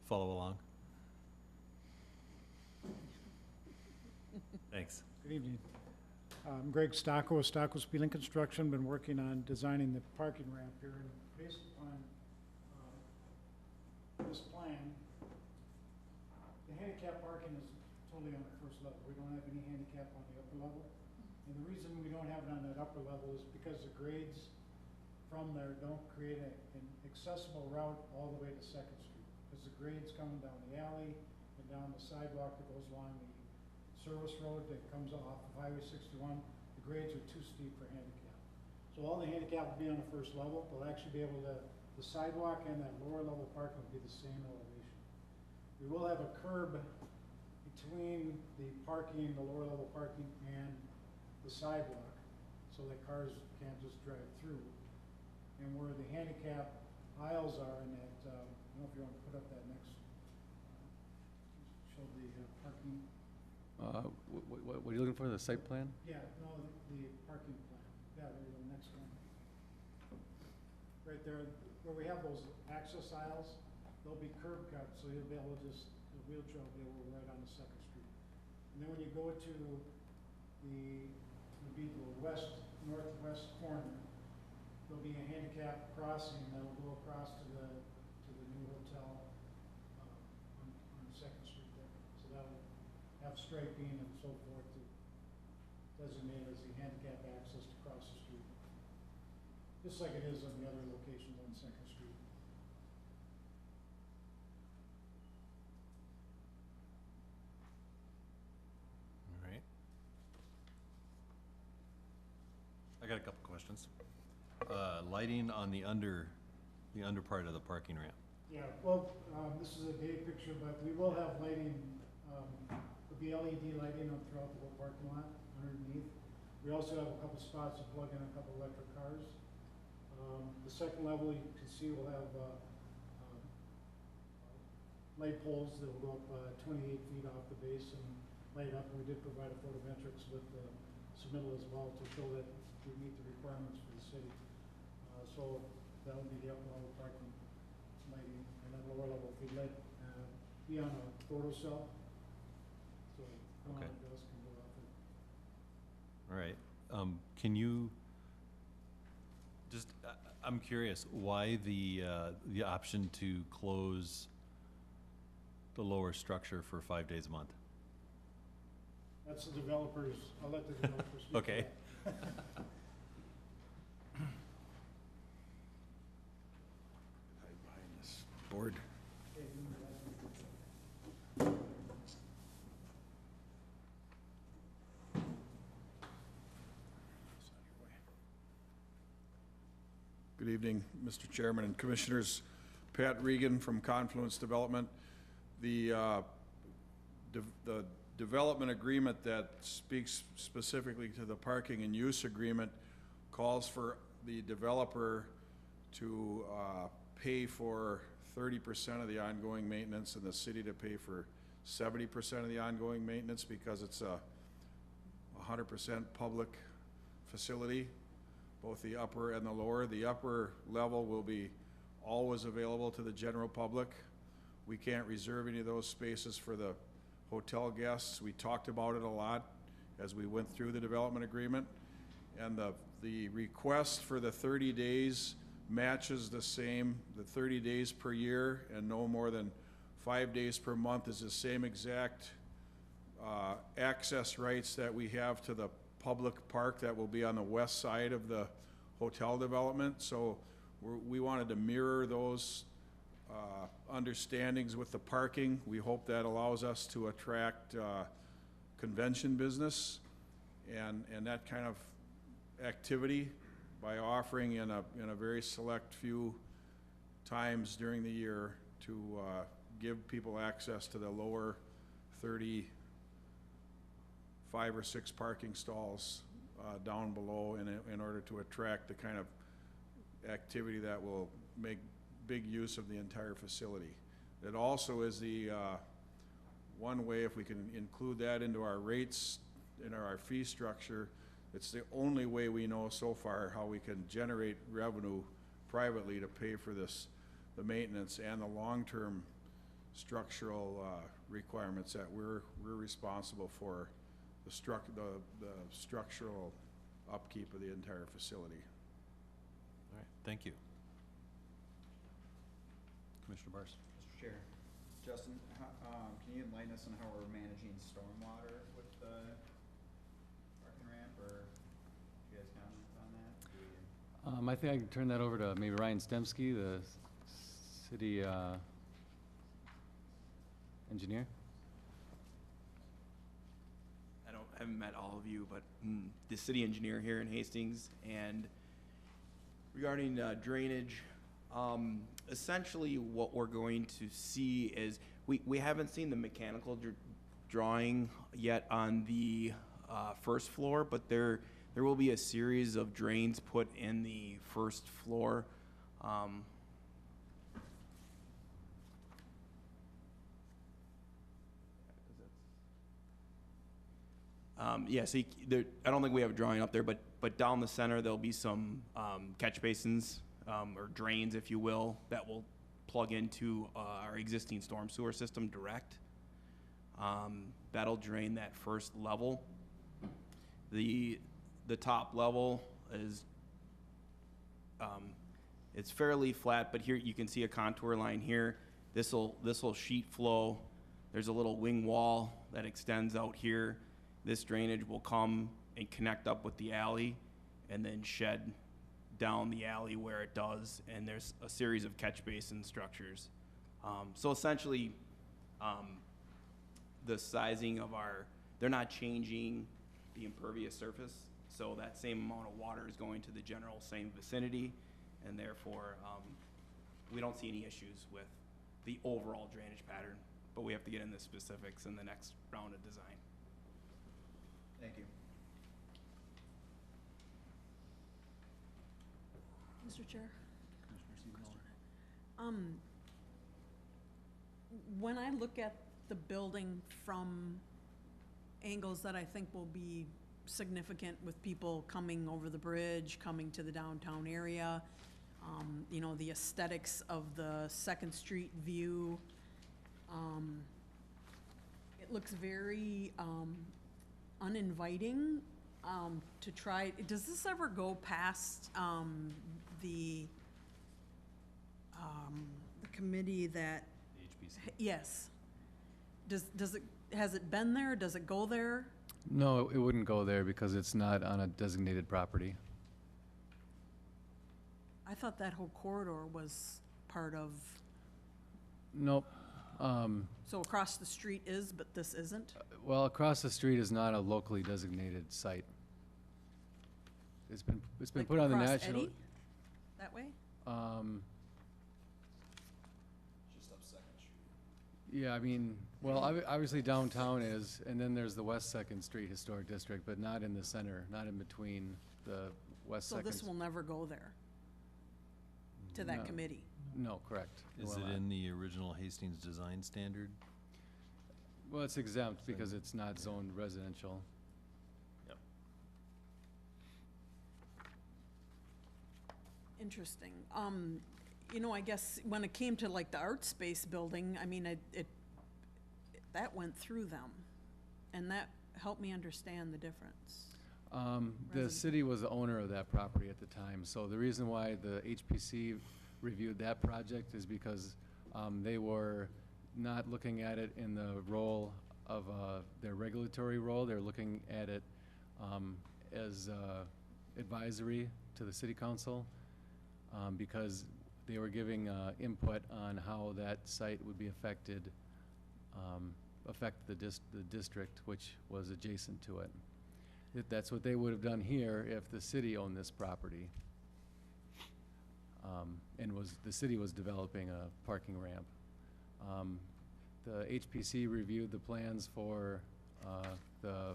follow along? Thanks. Good evening. I'm Greg Stocco with Stocco Spieling Construction. Been working on designing the parking ramp here, and based upon this plan, the handicap parking is totally on the first level. We don't have any handicap on the upper level. And the reason we don't have it on that upper level is because the grades from there don't create an accessible route all the way to Second Street. Because the grades coming down the alley and down the sidewalk that goes along the service road that comes off of Highway 61, the grades are too steep for handicap. So all the handicap will be on the first level. They'll actually be able to, the sidewalk and that lower level parking will be the same elevation. We will have a curb between the parking, the lower level parking and the sidewalk. so that cars can't just drive through. And where the handicap aisles are in that, I don't know if you want to put up that next, show the parking. What are you looking for, the site plan? Yeah, no, the parking plan. Yeah, there you go, next one. Right there, where we have those access aisles, they'll be curb cut, so you'll be able to just, the wheelchair will be able to ride on the Second Street. And then when you go to the, would be the northwest corner, there'll be a handicap crossing that'll go across to the new hotel, on Second Street there. So that'll have striping and so forth to designate as the handicap access to cross the street. Just like it is on the other locations on Second Street. All right. I got a couple questions. Lighting on the under part of the parking ramp. Yeah, well, this is a day picture, but we will have lighting, there'll be LED lighting up throughout the whole parking lot underneath. We also have a couple spots to plug in a couple electric cars. The second level, you can see, will have light poles that will go up 28 feet off the base and light up. And we did provide a photometrics with the submittal as well to show that we meet the requirements for the city. So that will be the upper level parking lighting, and then lower level will be lit, be on a photo cell. So come on, Okay. dusk can go off it. All right. Can you just, I'm curious, why the option to close the lower structure for 5 days a month? That's the developers, I'll let the developers speak to Okay. that. Hide behind this board. Good evening, Mr. Chairman and Commissioners. Pat Regan from Confluence Development. The development agreement that speaks specifically to the parking and use agreement calls for the developer to pay for 30% of the ongoing maintenance and the city to pay for 70% of the ongoing maintenance because it's a 100% public facility, both the upper and the lower. The upper level will be always available to the general public. We can't reserve any of those spaces for the hotel guests. We talked about it a lot as we went through the development agreement. And the request for the 30 days matches the same, the 30 days per year and no more than 5 days per month is the same exact access rights that we have to the public park that will be on the west side of the hotel development. So we wanted to mirror those understandings with the parking. We hope that allows us to attract convention business and that kind of activity by offering in a very select few times during the year to give people access to the lower 35 or 6 parking stalls down below in order to attract the kind of activity that will make big use of the entire facility. It also is the one way, if we can include that into our rates, in our fee structure, it's the only way we know so far how we can generate revenue privately to pay for this, the maintenance and the long-term structural requirements that we're responsible for the structural upkeep of the entire facility. All right, thank you. Commissioner Barrs. Mr. Chair, Justin, can you enlighten us on how we're managing stormwater with the parking ramp, or do you guys comment on that? I think I can turn that over to maybe Ryan Stemsky, the city engineer. I haven't met all of you, but the city engineer here in Hastings. And regarding drainage, essentially what we're going to see is we haven't seen the mechanical drawing yet on the first floor, but there There will be a series of drains put in the first floor. Yeah, so I don't think we have a drawing up there, but down the center, there'll be some catch basins, or drains, if you will, that will plug into our existing storm sewer system direct. That'll drain that first level. The top level is, it's fairly flat, but here you can see a contour line here. This'll sheet flow. There's a little wing wall that extends out here. This drainage will come and connect up with the alley and then shed down the alley where it does, and there's a series of catch basin structures. So essentially, the sizing of they're not changing the impervious surface, so that same amount of water is going to the general same vicinity, and therefore, we don't see any issues with the overall drainage pattern, but we have to get into specifics in the next round of design. Thank you. Mr. Chair? When I look at the building from angles that I think will be significant with people coming over the bridge, coming to the downtown area, you know, the aesthetics of the Second Street view, it looks very uninviting to try. Does this ever go past the committee that? HPC. Yes. Does it, has it been there? Does it go there? No, it wouldn't go there because it's not on a designated property. I thought that whole corridor was part of, Nope. so across the street is, but this isn't? Well, across the street is not a locally designated site. It's been Like put on the across national. Eddy? That way? Just up Second Street. Yeah, I mean, well, obviously downtown is, and then there's the West Second Street Historic District, but not in the center, not in between the West So Second. this will never go there? To that No. committee? No, correct. Is will it not. in the original Hastings design standard? Well, it's exempt because it's not zoned residential. Yep. Interesting. You know, I guess when it came to like the art space building, I mean, that went through them. And that helped me understand the difference. The city was the owner of that property at the time, so the reason why the HPC reviewed that project is because they were not looking at it in the role of their regulatory role. They're looking at it as advisory to the city council because they were giving input on how that site would be affect the district, which was adjacent to it. That's what they would have done here if the city owned this property. And the city was developing a parking ramp. The HPC reviewed the plans for the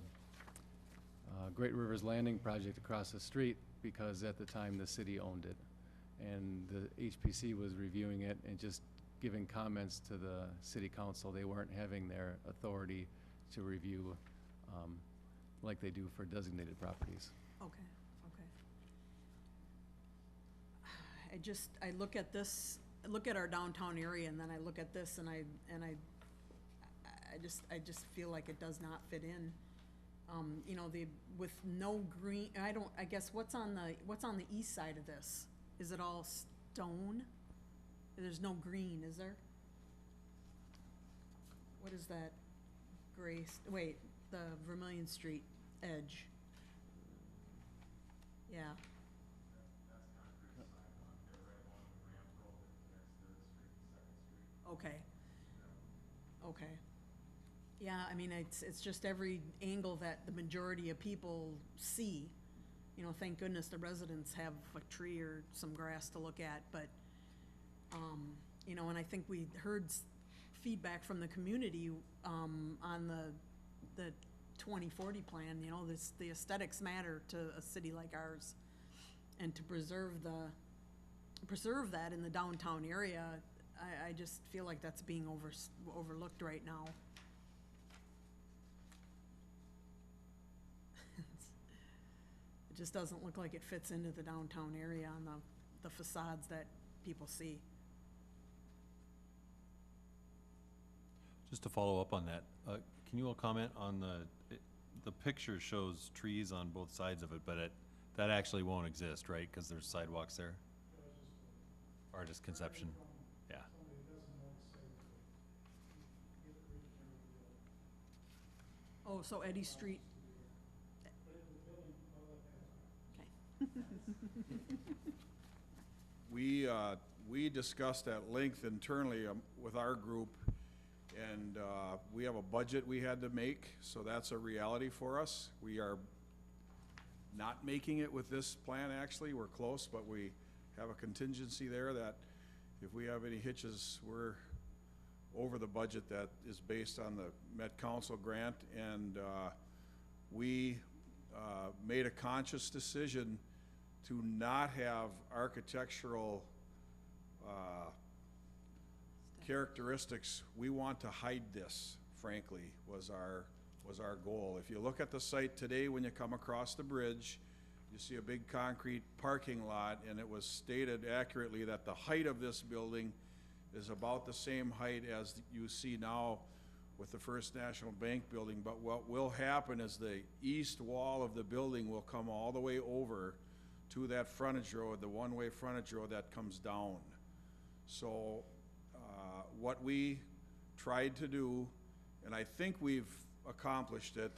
Great Rivers Landing project across the street because at the time the city owned it. And the HPC was reviewing it and just giving comments to the city council. They weren't having their authority to review like they do for designated properties. Okay, okay. I look at this, I look at our downtown area, and then I look at this, and I just feel like it does not fit in. You know, with no green, I guess, what's on the east side of this? Is it all stone? There's no green, is there? What is that gray, the Vermilion Street edge? Yeah. Okay. Okay. Yeah, I mean, it's just every angle that the majority of people see. You know, thank goodness the residents have a tree or some grass to look at, but, you know, and I think we heard feedback from the community, on the 2040 plan, you know, the aesthetics matter to a city like ours. And to preserve that in the downtown area, I just feel like that's being overlooked right now. It just doesn't look like it fits into the downtown area on the facades that people see. Just to follow up on that, can you all comment on the picture shows trees on both sides of it, but that actually won't exist, right? Because there's sidewalks there? Or just conception? Yeah. Oh, so Eddy Street. We discussed at length internally with our group, and we have a budget we had to make, so that's a reality for us. We are not making it with this plan, actually. We're close, but we have a contingency there that if we have any hitches, we're over the budget that is based on the Met Council grant, and we made a conscious decision to not have architectural characteristics. We want to hide this, frankly, was our goal. If you look at the site today, when you come across the bridge, you see a big concrete parking lot, and it was stated accurately that the height of this building is about the same height as you see now with the First National Bank building. But what will happen is the east wall of the building will come all the way over to that frontage road, the one-way frontage road that comes down. So what we tried to do, and I think we've accomplished it,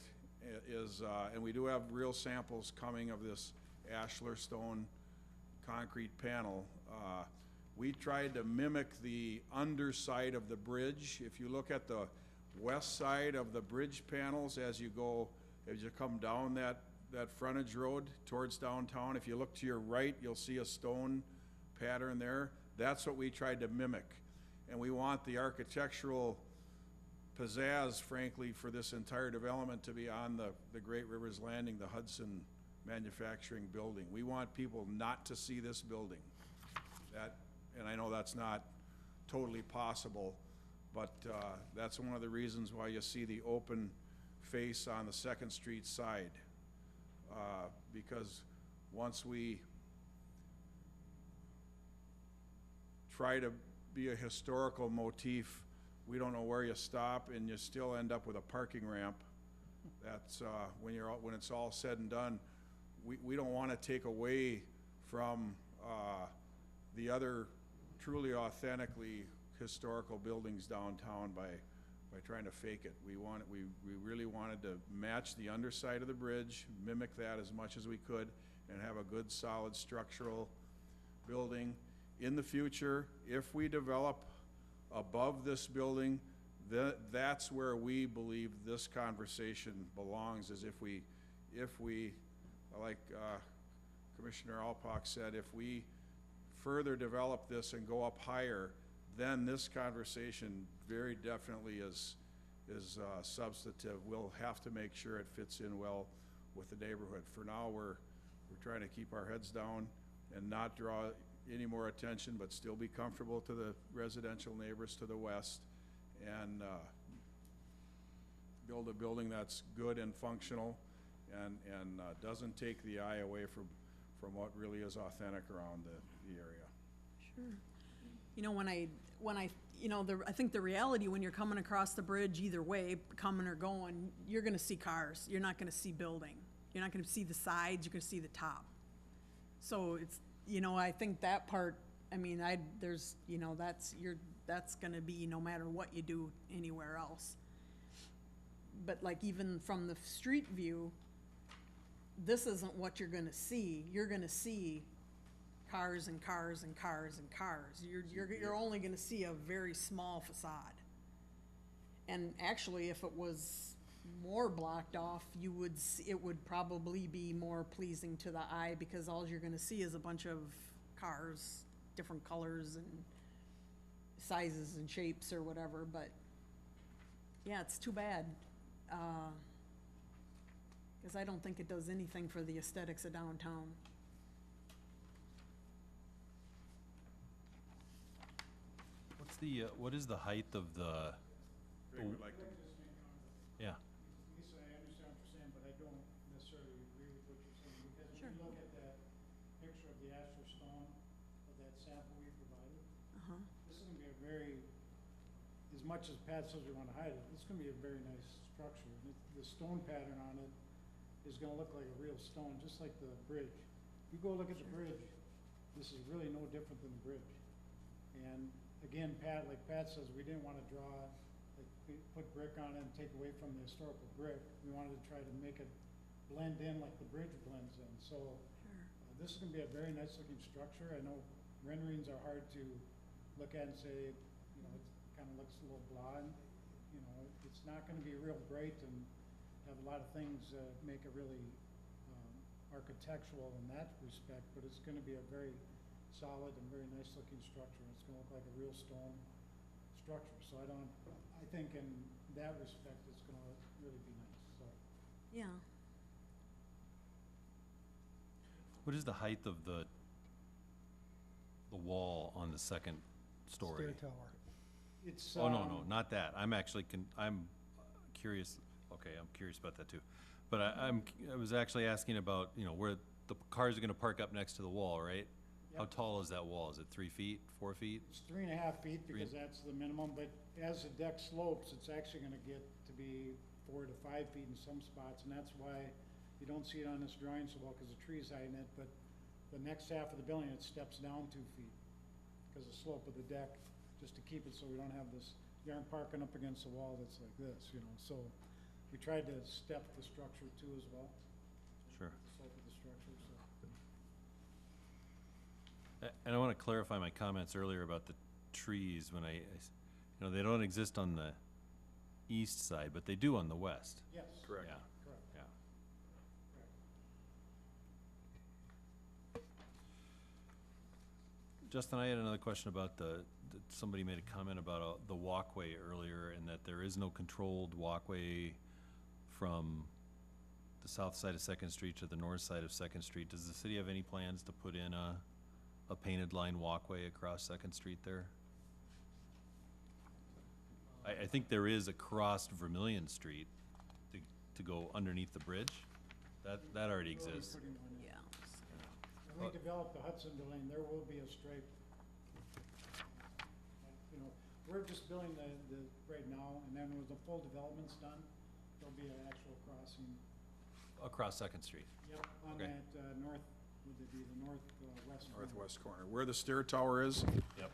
is, and we do have real samples coming of this ashlar stone concrete panel. We tried to mimic the underside of the bridge. If you look at the west side of the bridge panels as you come down that frontage road towards downtown, if you look to your right, you'll see a stone pattern there. That's what we tried to mimic. And we want the architectural pizzazz, frankly, for this entire development to be on the Great Rivers Landing, the Hudson Manufacturing Building. We want people not to see this building. And I know that's not totally possible, but that's one of the reasons why you see the open face on the Second Street side. Because once we try to be a historical motif, we don't know where you stop, and you still end up with a parking ramp. That's when it's all said and done. We don't want to take away from the other truly authentically historical buildings downtown by trying to fake it. We really wanted to match the underside of the bridge, mimic that as much as we could, and have a good solid structural building. In the future, if we develop above this building, that's where we believe this conversation belongs, is if we, like Commissioner Alpach said, if we further develop this and go up higher, then this conversation very definitely is substantive. We'll have to make sure it fits in well with the neighborhood. For now, we're trying to keep our heads down and not draw any more attention, but still be comfortable to the residential neighbors to the west, and build a building that's good and functional and doesn't take the eye away from what really is authentic around the area. Sure. You know, I think the reality when you're coming across the bridge either way, coming or going, you're gonna see cars. You're not gonna see building. You're not gonna see the sides, you're gonna see the top. So it's, I think that part, that's gonna be no matter what you do anywhere else. But like even from the street view, this isn't what you're gonna see. You're gonna see cars and cars and cars and cars. You're only gonna see a very small facade. And actually, if it was more blocked off, it would probably be more pleasing to the eye, because all you're gonna see is a bunch of cars, different colors and sizes and shapes or whatever. But yeah, it's too bad. Cause I don't think it does anything for the aesthetics of downtown. What's the, what is the height of the, Greg would like to, yeah, Lisa, I understand what you're saying, but I don't necessarily agree with what you're saying, because if you look at that picture of the Asher stone, of that sample we provided, Uh-huh. this is gonna be a very, as much as Pat says we wanna hide it, this is gonna be a very nice structure. The stone pattern on it is gonna look like a real stone, just like the bridge. You go look at the bridge, this is really no different than the bridge. And again, Pat, like Pat says, we didn't wanna draw, like, put brick on it and take away from the historical brick. We wanted to try to make it blend in like the bridge blends in, so. This is gonna be a very nice looking structure. I know renderings are hard to look at and say, you know, it kinda looks a little blah, and, you know, it's not gonna be real bright and have a lot of things, make it really, architectural in that respect, but it's gonna be a very solid and very nice looking structure. It's gonna look like a real stone structure, so I think in that respect, it's gonna really be nice, so. Yeah. what is the height of the wall on the second story? Stair tower. It's, Oh, no, not that. I'm actually, I'm curious, okay, I'm curious about that too. But I was actually asking about, you know, where the cars are gonna park up next to the wall, right? How Yep. tall is that wall? Is it 3 feet, 4 feet? It's 3.5 feet Three because that's the minimum, but as the deck slopes, it's actually gonna get to be 4 to 5 feet in some spots, and that's why you don't see it on this drawing so well, cause the tree's hiding it, but the next half of the building, it steps down 2 feet because the slope of the deck, just to keep it so we don't have this, you aren't parking up against the wall that's like this, you know, so we tried to step the structure too as well. Sure. The slope of the structure, so. And I wanna clarify my comments earlier about the trees when you know, they don't exist on the east side, but they do on the west. Yes. correct. Yeah, Correct. yeah. Justin, I had another question about somebody made a comment about the walkway earlier, and that there is no controlled walkway from the south side of Second Street to the north side of Second Street. Does the city have any plans to put in a painted line walkway across Second Street there? I think there is across Vermillion Street to go underneath the bridge. That already We'll be exists. putting one in. Yeah. When we develop the Hudson building, there will be a stripe. You know, we're just building the right now, and then when the full development's done, there'll be an actual crossing. Across Second Street. Yep, on Okay. that, would it be the northwest? corner. Northwest corner, where the stair tower is. Yep.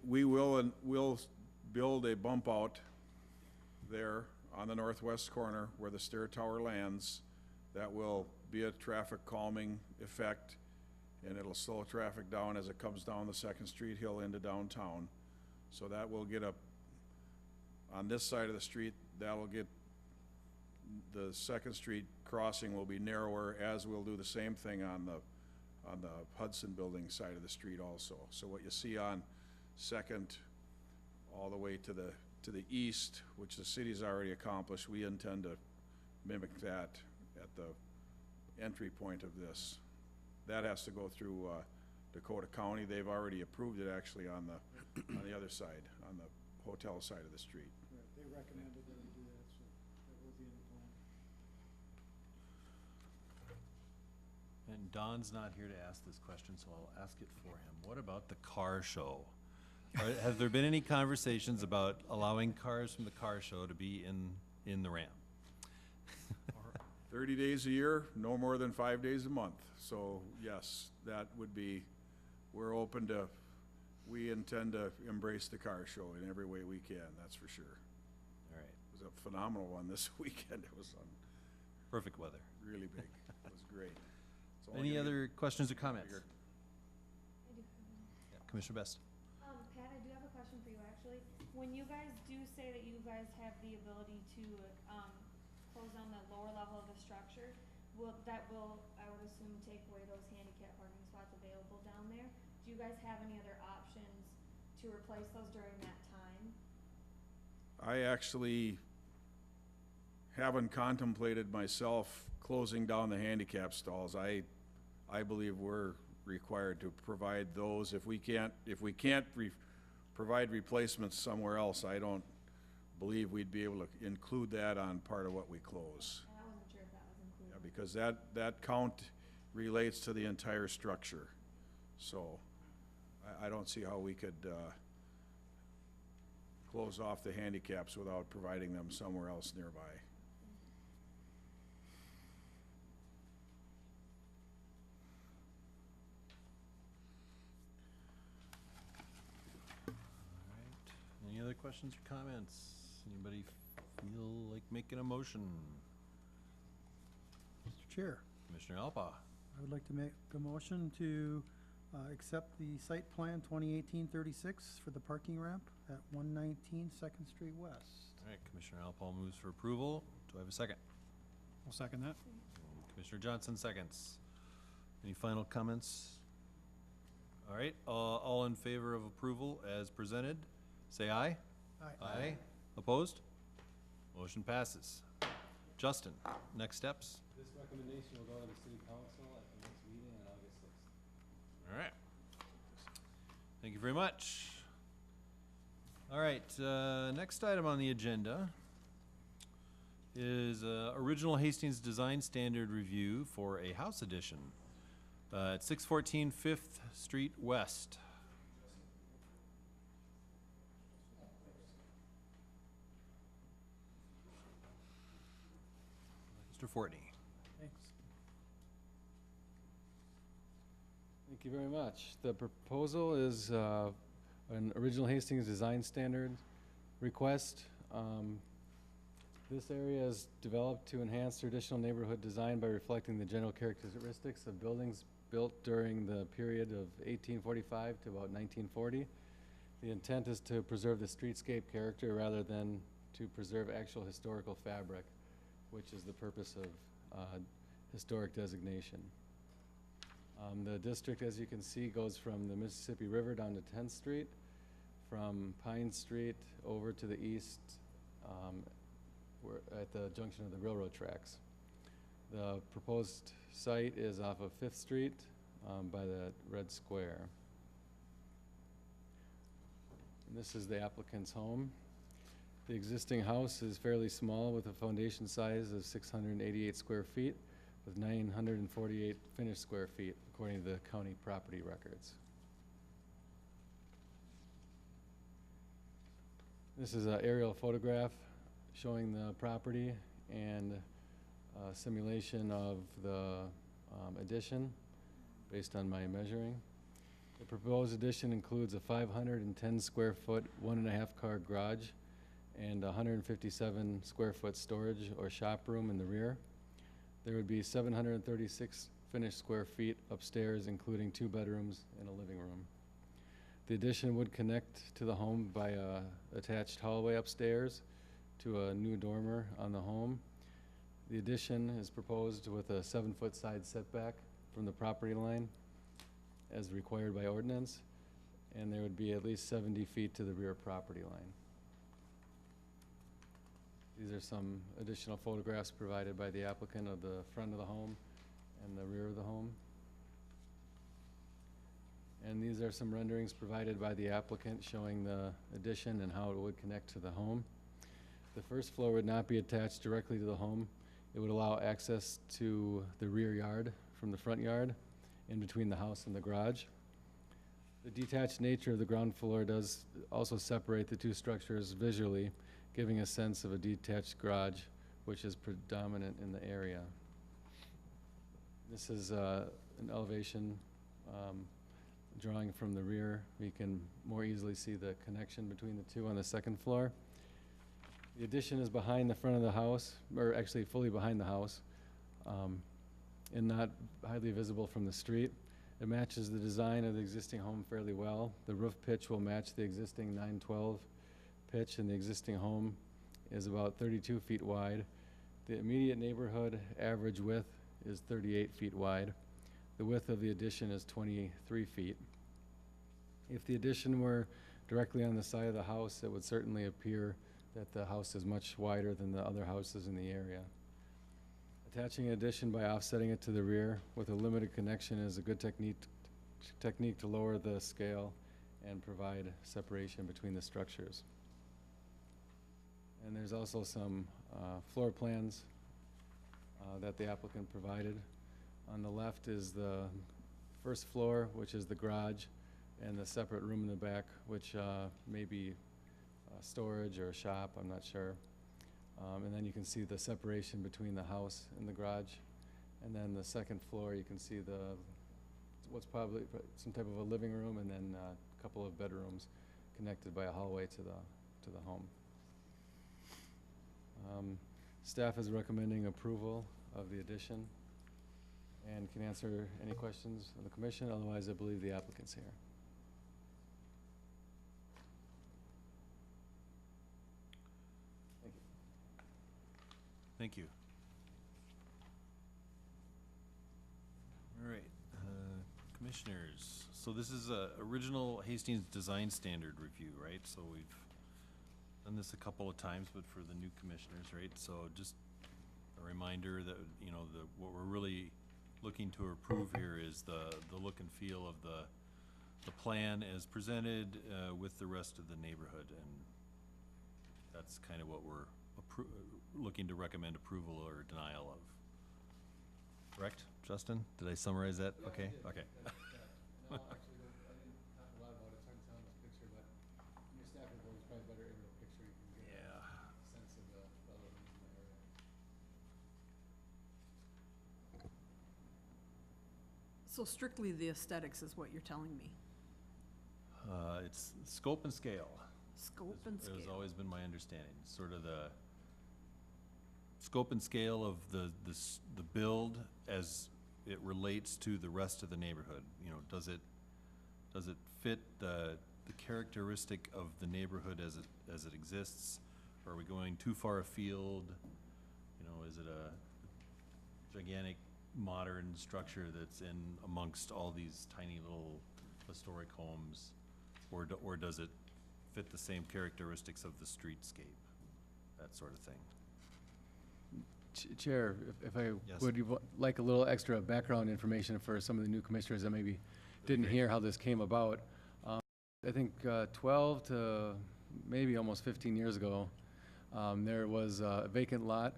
We will build a bump out there on the northwest corner where the stair tower lands. That will be a traffic calming effect, and it'll slow traffic down as it comes down the Second Street hill into downtown. So that will get on this side of the street, that'll get, the Second Street crossing will be narrower, as we'll do the same thing on the Hudson Building side of the street also. So what you see on Second, all the way to the east, which the city's already accomplished, we intend to mimic that at the entry point of this. That has to go through Dakota County. They've already approved it actually on the other side, on the hotel side of the street. Right, they recommended that we do that, so that will be in the plan. And Don's not here to ask this question, so I'll ask it for him. What about the car show? Have there been any conversations about allowing cars from the car show to be in the ramp? 30 days a year, no more than 5 days a month. So yes, that would be, we intend to embrace the car show in every way we can, that's for sure. All right, It was a phenomenal one this weekend. It was perfect weather. really big. It was great. It's only Any gonna other questions or comments? bigger. I do have Yeah, Commissioner Best? Pat, I do have a question for you, actually. When you guys do say that you guys have the ability to, close down the lower level of the structure, that will, I would assume, take away those handicap parking spots available down there? Do you guys have any other options to replace those during that time? I actually haven't contemplated myself closing down the handicap stalls. I believe we're required to provide those. If we can't provide replacements somewhere else, I don't believe we'd be able to include that on part of what we close. And I wasn't sure if that was included. Yeah, because that count relates to the entire structure. So I don't see how we could close off the handicaps without providing them somewhere else nearby. Any other questions or comments? Anybody feel like making a motion? Mr. Chair, Commissioner Alpa. I would like to make a motion to accept the site plan 2018-36 for the parking ramp at 119 Second Street West. All right, Commissioner Alpa moves for approval. Do I have a second? I'll second that. Commissioner Johnson seconds. Any final comments? All right, all in favor of approval as presented, say aye. Aye. Aye. Opposed? Motion passes. Justin, next steps? This recommendation will go to the city council at the next meeting on August 6th. All right. Thank you very much. All right, next item on the agenda is original Hastings Design Standard Review for a house addition at 614 5th Street West. Mr. Fortney. Thanks. Thank you very much. The proposal is an original Hastings design standard request. This area is developed to enhance traditional neighborhood design by reflecting the general characteristics of buildings built during the period of 1845 to about 1940. The intent is to preserve the streetscape character rather than to preserve actual historical fabric, which is the purpose of historic designation. The district, as you can see, goes from the Mississippi River down to 10th Street, from Pine Street over to the east we're at the junction of the railroad tracks. The proposed site is off of 5th Street by the red square. And this is the applicant's home. The existing house is fairly small with a foundation size of 688 square feet with 948 finished square feet according to the county property records. This is an aerial photograph showing the property and a simulation of the addition based on my measuring. The proposed addition includes a 510 square foot, 1.5 car garage and 157 square foot storage or shop room in the rear. There would be 736 finished square feet upstairs, including 2 bedrooms and a living room. The addition would connect to the home by a attached hallway upstairs to a new dormer on the home. The addition is proposed with a 7-foot side setback from the property line as required by ordinance, and there would be at least 70 feet to the rear property line. These are some additional photographs provided by the applicant of the front of the home and the rear of the home. And these are some renderings provided by the applicant showing the addition and how it would connect to the home. The first floor would not be attached directly to the home. It would allow access to the rear yard from the front yard in between the house and the garage. The detached nature of the ground floor does also separate the two structures visually, giving a sense of a detached garage, which is predominant in the area. This is an elevation drawing from the rear. We can more easily see the connection between the two on the second floor. The addition is behind the front of the house, or actually fully behind the house, and not highly visible from the street. It matches the design of the existing home fairly well. The roof pitch will match the existing 912 pitch, and the existing home is about 32 feet wide. The immediate neighborhood average width is 38 feet wide. The width of the addition is 23 feet. If the addition were directly on the side of the house, it would certainly appear that the house is much wider than the other houses in the area. Attaching an addition by offsetting it to the rear with a limited connection is a good technique to lower the scale and provide separation between the structures. And there's also some floor plans that the applicant provided. On the left is the first floor, which is the garage, and the separate room in the back, which may be storage or a shop, I'm not sure. And then you can see the separation between the house and the garage. And then the second floor, you can see what's probably some type of a living room, and then a couple of bedrooms connected by a hallway to the home. Staff is recommending approval of the addition and can answer any questions of the commission. Otherwise, I believe the applicant's here. Thank you. Thank you. All right, commissioners. So this is a original Hastings design standard review, right? So we've done this a couple of times, but for the new commissioners, right? So just a reminder that, you know, what we're really looking to approve here is the look and feel of the plan as presented with the rest of the neighborhood, and that's kind of what we're looking to recommend approval or denial of. Correct, Justin? Did I summarize that? Yeah, Okay. you did. Okay. No, actually, I didn't talk a lot about it. It's hard to tell in this picture, but your staff report is probably better in the picture. You can get Yeah. a sense of the elements in the area. So strictly the aesthetics is what you're telling me. It's scope and scale. Scope and It has scale. always been my understanding, sort of the scope and scale of the build as it relates to the rest of the neighborhood. You know, does it fit the characteristic of the neighborhood as it exists? Or are we going too far afield? You know, is it a gigantic modern structure that's in amongst all these tiny little historic homes? Or does it fit the same characteristics of the streetscape? That sort of thing. Chair, if I Yes. would like a little extra background information for some of the new commissioners that maybe didn't hear how this came about. I think 12 to maybe almost 15 years ago, there was a vacant lot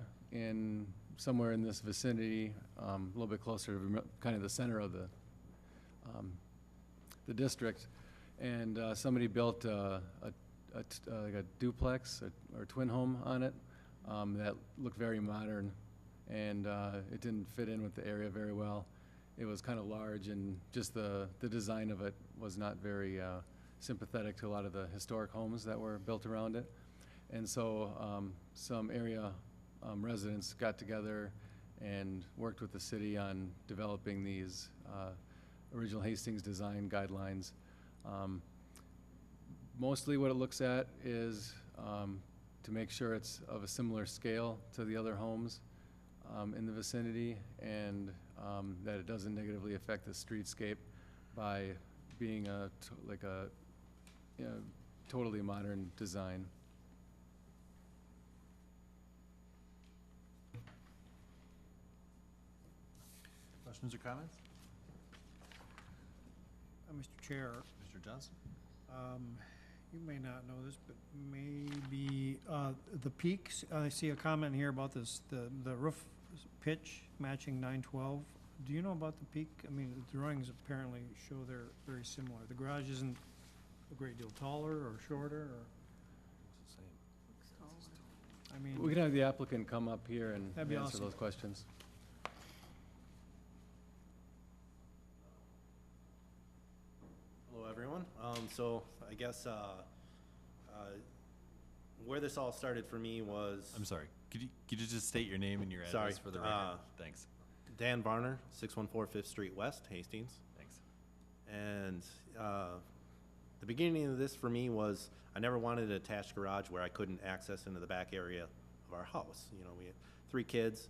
somewhere in this vicinity, a little bit closer to kind of the center of the district, and somebody built like a duplex or twin home on it that looked very modern, and it didn't fit in with the area very well. It was kind of large, and just the design of it was not very sympathetic to a lot of the historic homes that were built around it. And so some area residents got together and worked with the city on developing these original Hastings design guidelines. Mostly what it looks at is to make sure it's of a similar scale to the other homes in the vicinity, and that it doesn't negatively affect the streetscape by being like a totally modern design. Questions or comments? Mr. Chair, Mr. Johnson? you may not know this, but maybe the peaks, I see a comment here about this, the roof pitch matching 912. Do you know about the peak? I mean, the drawings apparently show they're very similar. The garage isn't a great deal taller or shorter, or, It's the same. I mean. We can have the applicant come up here and That'd be answer awesome. those questions. Hello, everyone. So I guess where this all started for me was I'm sorry. Could you just state your name and your Sorry, address for the record? Thanks. Dan Varner, 614 5th Street West, Hastings. Thanks. And the beginning of this for me was I never wanted an attached garage where I couldn't access into the back area of our house. You know, we had 3 kids,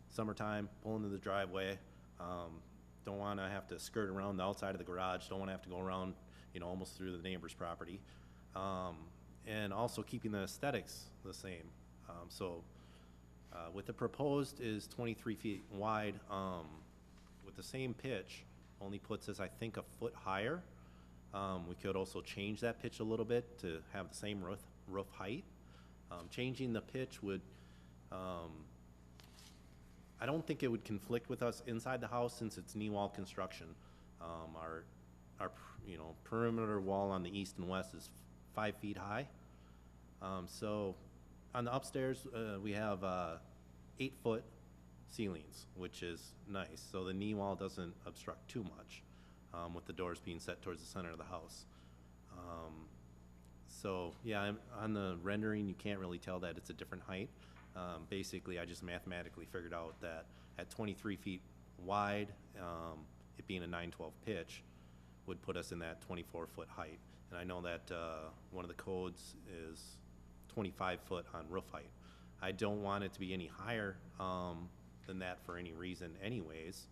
summertime, pull into the driveway. Don't want to have to skirt around the outside of the garage. Don't want to have to go around, you know, almost through the neighbor's property. and also keeping the aesthetics the same. With the proposed is 23 feet wide, with the same pitch, only puts us, I think, a foot higher. We could also change that pitch a little bit to have the same roof height. Changing the pitch would, I don't think it would conflict with us inside the house since it's knee wall construction. Our perimeter wall on the east and west is 5 feet high. So on the upstairs, we have 8-foot ceilings, which is nice. So the knee wall doesn't obstruct too much, with the doors being set towards the center of the house. So yeah, on the rendering, you can't really tell that it's a different height. Basically, I just mathematically figured out that at 23 feet wide, it being a 9/12 pitch, would put us in that 24-foot height. And I know that one of the codes is 25 foot on roof height. I don't want it to be any higher than that for any reason anyways.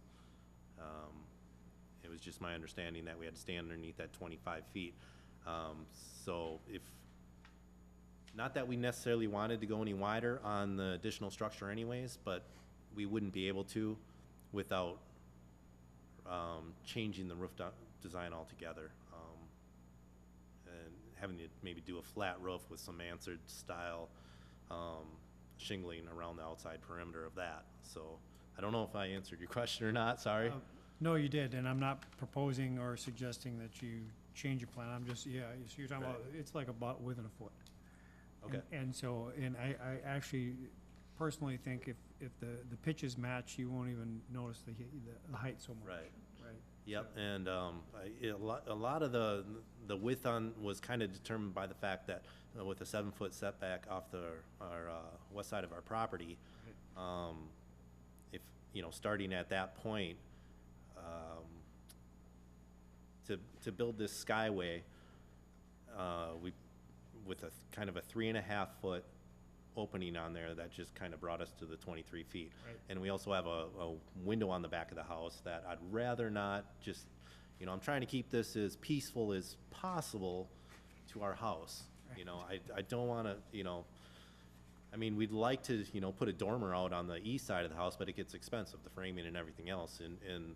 It was just my understanding that we had to stay underneath that 25 feet. So if, not that we necessarily wanted to go any wider on the additional structure anyways, but we wouldn't be able to without changing the roof design altogether. And having to maybe do a flat roof with some mansard style shingling around the outside perimeter of that. So I don't know if I answered your question or not, sorry. No, you did, and I'm not proposing or suggesting that you change your plan. I'm just, yeah, so you're talking about, it's like about within a foot. Okay. And so, and I actually personally think if the pitches match, you won't even notice the height so much. Right. Right. Yep, and a lot of the width was kind of determined by the fact that with a 7-foot setback off our west side of our property, if, starting at that point, to build this skyway, with a kind of a 3.5-foot opening on there, that just kind of brought us to the 23 feet. Right. And we also have a window on the back of the house that I'd rather not just, I'm trying to keep this as peaceful as possible to our house. Right. I don't want to, I mean, we'd like to, put a dormer out on the east side of the house, but it gets expensive, the framing and everything else. And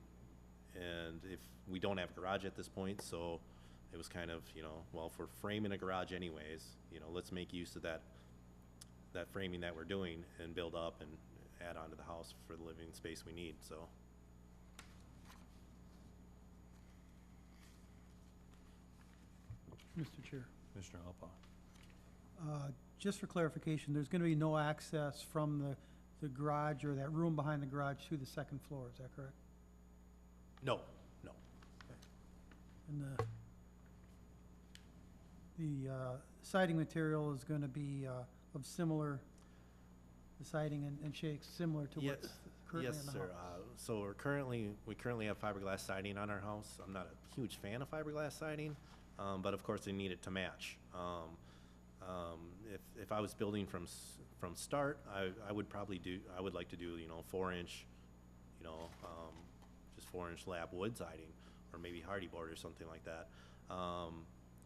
if we don't have a garage at this point, so it was kind of, well, if we're framing a garage anyways, let's make use of that framing that we're doing and build up and add on to the house for the living space we need, so. Mr. Chair. Commissioner Alpa. Just for clarification, there's gonna be no access from the garage or that room behind the garage to the second floor, is that correct? No. And the siding material is gonna be of similar, the siding and shakes similar to what's currently in the house? Yes, sir. So we currently have fiberglass siding on our house. I'm not a huge fan of fiberglass siding, but of course they need it to match. If I was building from start, I would like to do 4-inch, just 4-inch lap wood siding, or maybe hardy board or something like that.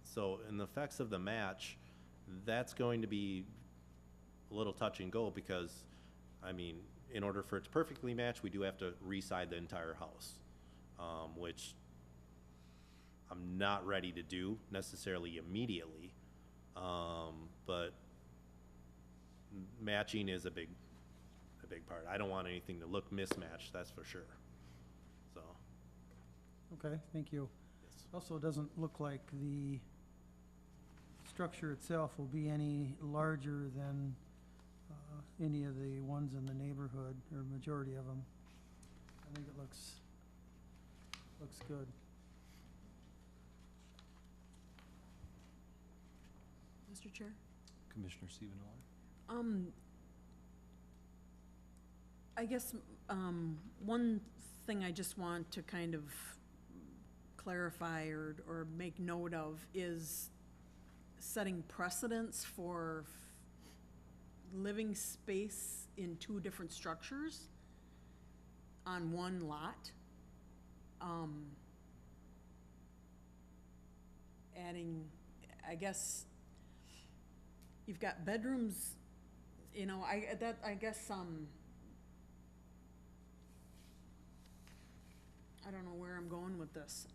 So in the effects of the match, that's going to be a little touch and go because, I mean, in order for it to perfectly match, we do have to re-side the entire house, which I'm not ready to do necessarily immediately, but matching is a big part. I don't want anything to look mismatched, that's for sure. So. Okay, thank you. Yes. Also, it doesn't look like the structure itself will be any larger than any of the ones in the neighborhood, or majority of them. I think it looks good. Mr. Chair? Commissioner Stephen Miller. I guess, one thing I just want to kind of clarify or make note of is setting precedents for living space in 2 different structures on one lot. Adding, I guess, you've got bedrooms, you know, I guess, I don't know where I'm going with this.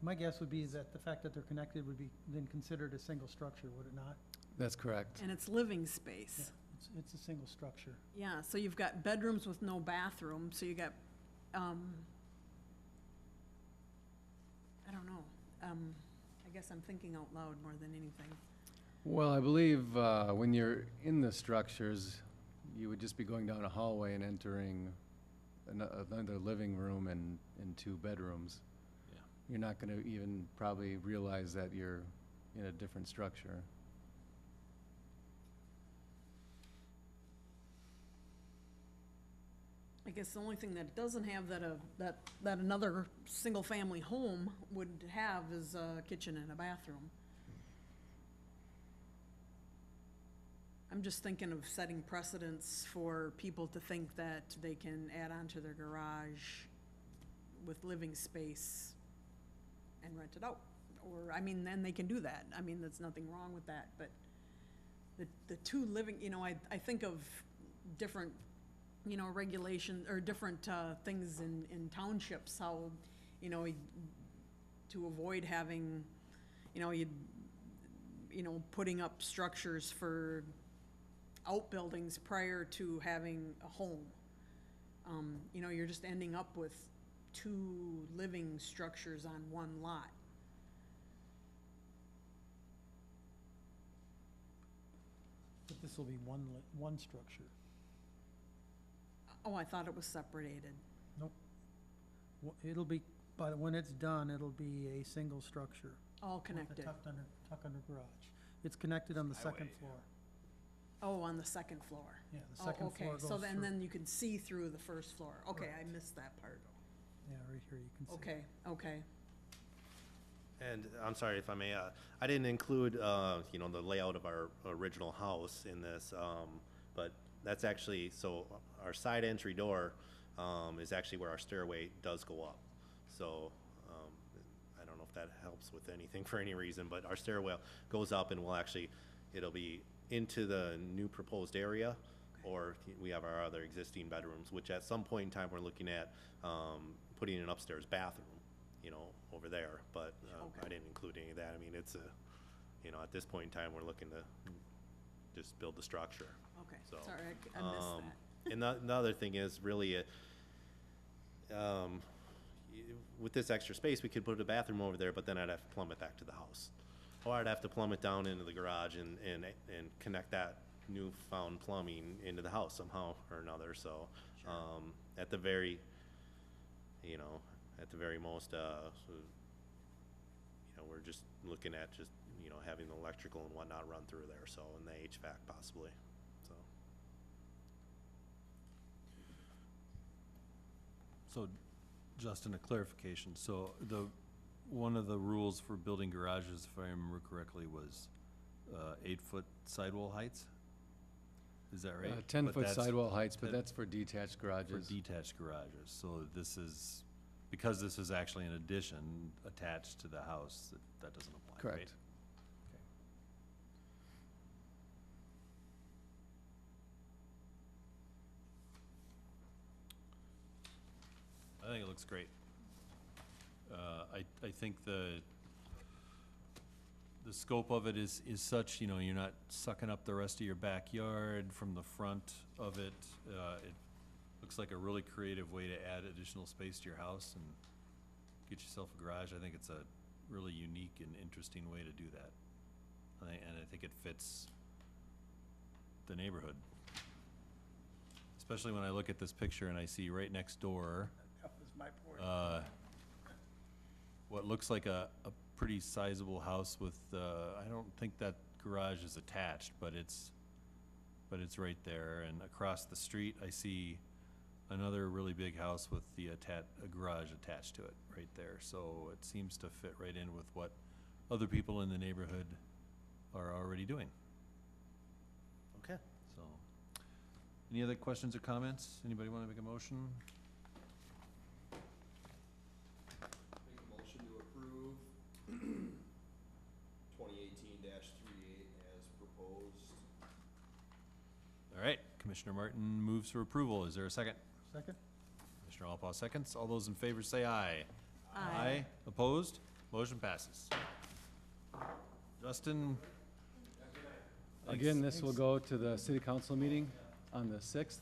My guess would be that the fact that they're connected would be then considered a single structure, would it not? That's correct. And it's living space. Yeah, it's a single structure. Yeah, so you've got bedrooms with no bathroom, so you got, I don't know. I guess I'm thinking out loud more than anything. Well, I believe when you're in the structures, you would just be going down a hallway and entering another living room and 2 bedrooms. Yeah. You're not gonna even probably realize that you're in a different structure. I guess the only thing that it doesn't have that another single-family home would have is a kitchen and a bathroom. I'm just thinking of setting precedents for people to think that they can add on to their garage with living space and rent it out. Or, I mean, then they can do that. I mean, there's nothing wrong with that, but the 2 living, you know, I think of different, you know, regulation, or different things in townships, how, you know, to avoid having, you know, putting up structures for outbuildings prior to having a home. You know, you're just ending up with 2 living structures on 1 lot. But this will be one structure. Oh, I thought it was separated. Nope. It'll be, but when it's done, it'll be a single structure. All with a connected. tucked under garage. It's connected on the second floor. Oh, on the second floor. Yeah, the second floor goes So then, through. then you can see through the first floor. Okay, I missed that part. Yeah, right here you can see. Okay, okay. And I'm sorry if I may, I didn't include, you know, the layout of our original house in this, but that's actually, so our side entry door is actually where our stairway does go up. So I don't know if that helps with anything for any reason, but our stairwell goes up and it'll be into the new proposed area, or we have our other existing bedrooms, which at some point in time, we're looking at putting an upstairs bathroom, you know, over there, but I didn't include any of that. I mean, it's you know, at this point in time, we're looking to just build the structure. Okay, So, sorry, I missed that. And the other thing is really, with this extra space, we could put a bathroom over there, but then I'd have to plumb it back to the house. Or I'd have to plumb it down into the garage and connect that newfound plumbing into the house somehow or another, so, at the very, you know, at the very most, you know, we're just looking at just, you know, having the electrical and whatnot run through there, so, and the HVAC possibly, so. So, Justin, a clarification. So one of the rules for building garages, if I remember correctly, was 8-foot sidewall heights? Is that right? 10-foot sidewall heights, but that's for detached For garages. detached garages. So this is, because this is actually an addition attached to the house, that doesn't apply, right? Correct. I think it looks great. I think the scope of it is such, you know, you're not sucking up the rest of your backyard from the front of it. It looks like a really creative way to add additional space to your house and get yourself a garage. I think it's a really unique and interesting way to do that. And I think it fits the neighborhood. Especially when I look at this picture and I see right next door, That was my point. what looks like a pretty sizable house with, I don't think that garage is attached, but it's right there. And across the street, I see another really big house with a garage attached to it right there. So it seems to fit right in with what other people in the neighborhood are already doing. Okay. So, any other questions or comments? Anybody want to make a motion? Commissioner Martin moves for approval. Is there a second? Second? Commissioner Alpaugh seconds. All those in favor say aye. Aye. Opposed? Motion passes. Justin? Again, this will go to the city council meeting on the 6th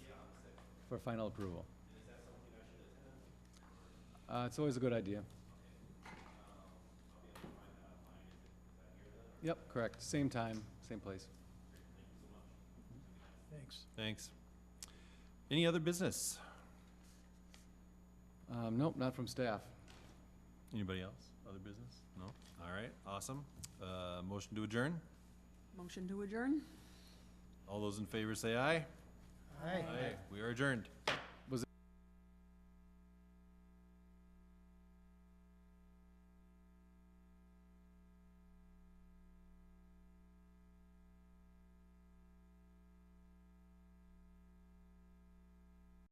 for final approval. It's always a good idea. Yep, correct. Same time, same place. Thanks. Thanks. Any other business? Nope, not from staff. Anybody else? Other business? No? All right, awesome. Motion to adjourn? Motion to adjourn? All those in favor say aye. Aye. We are adjourned.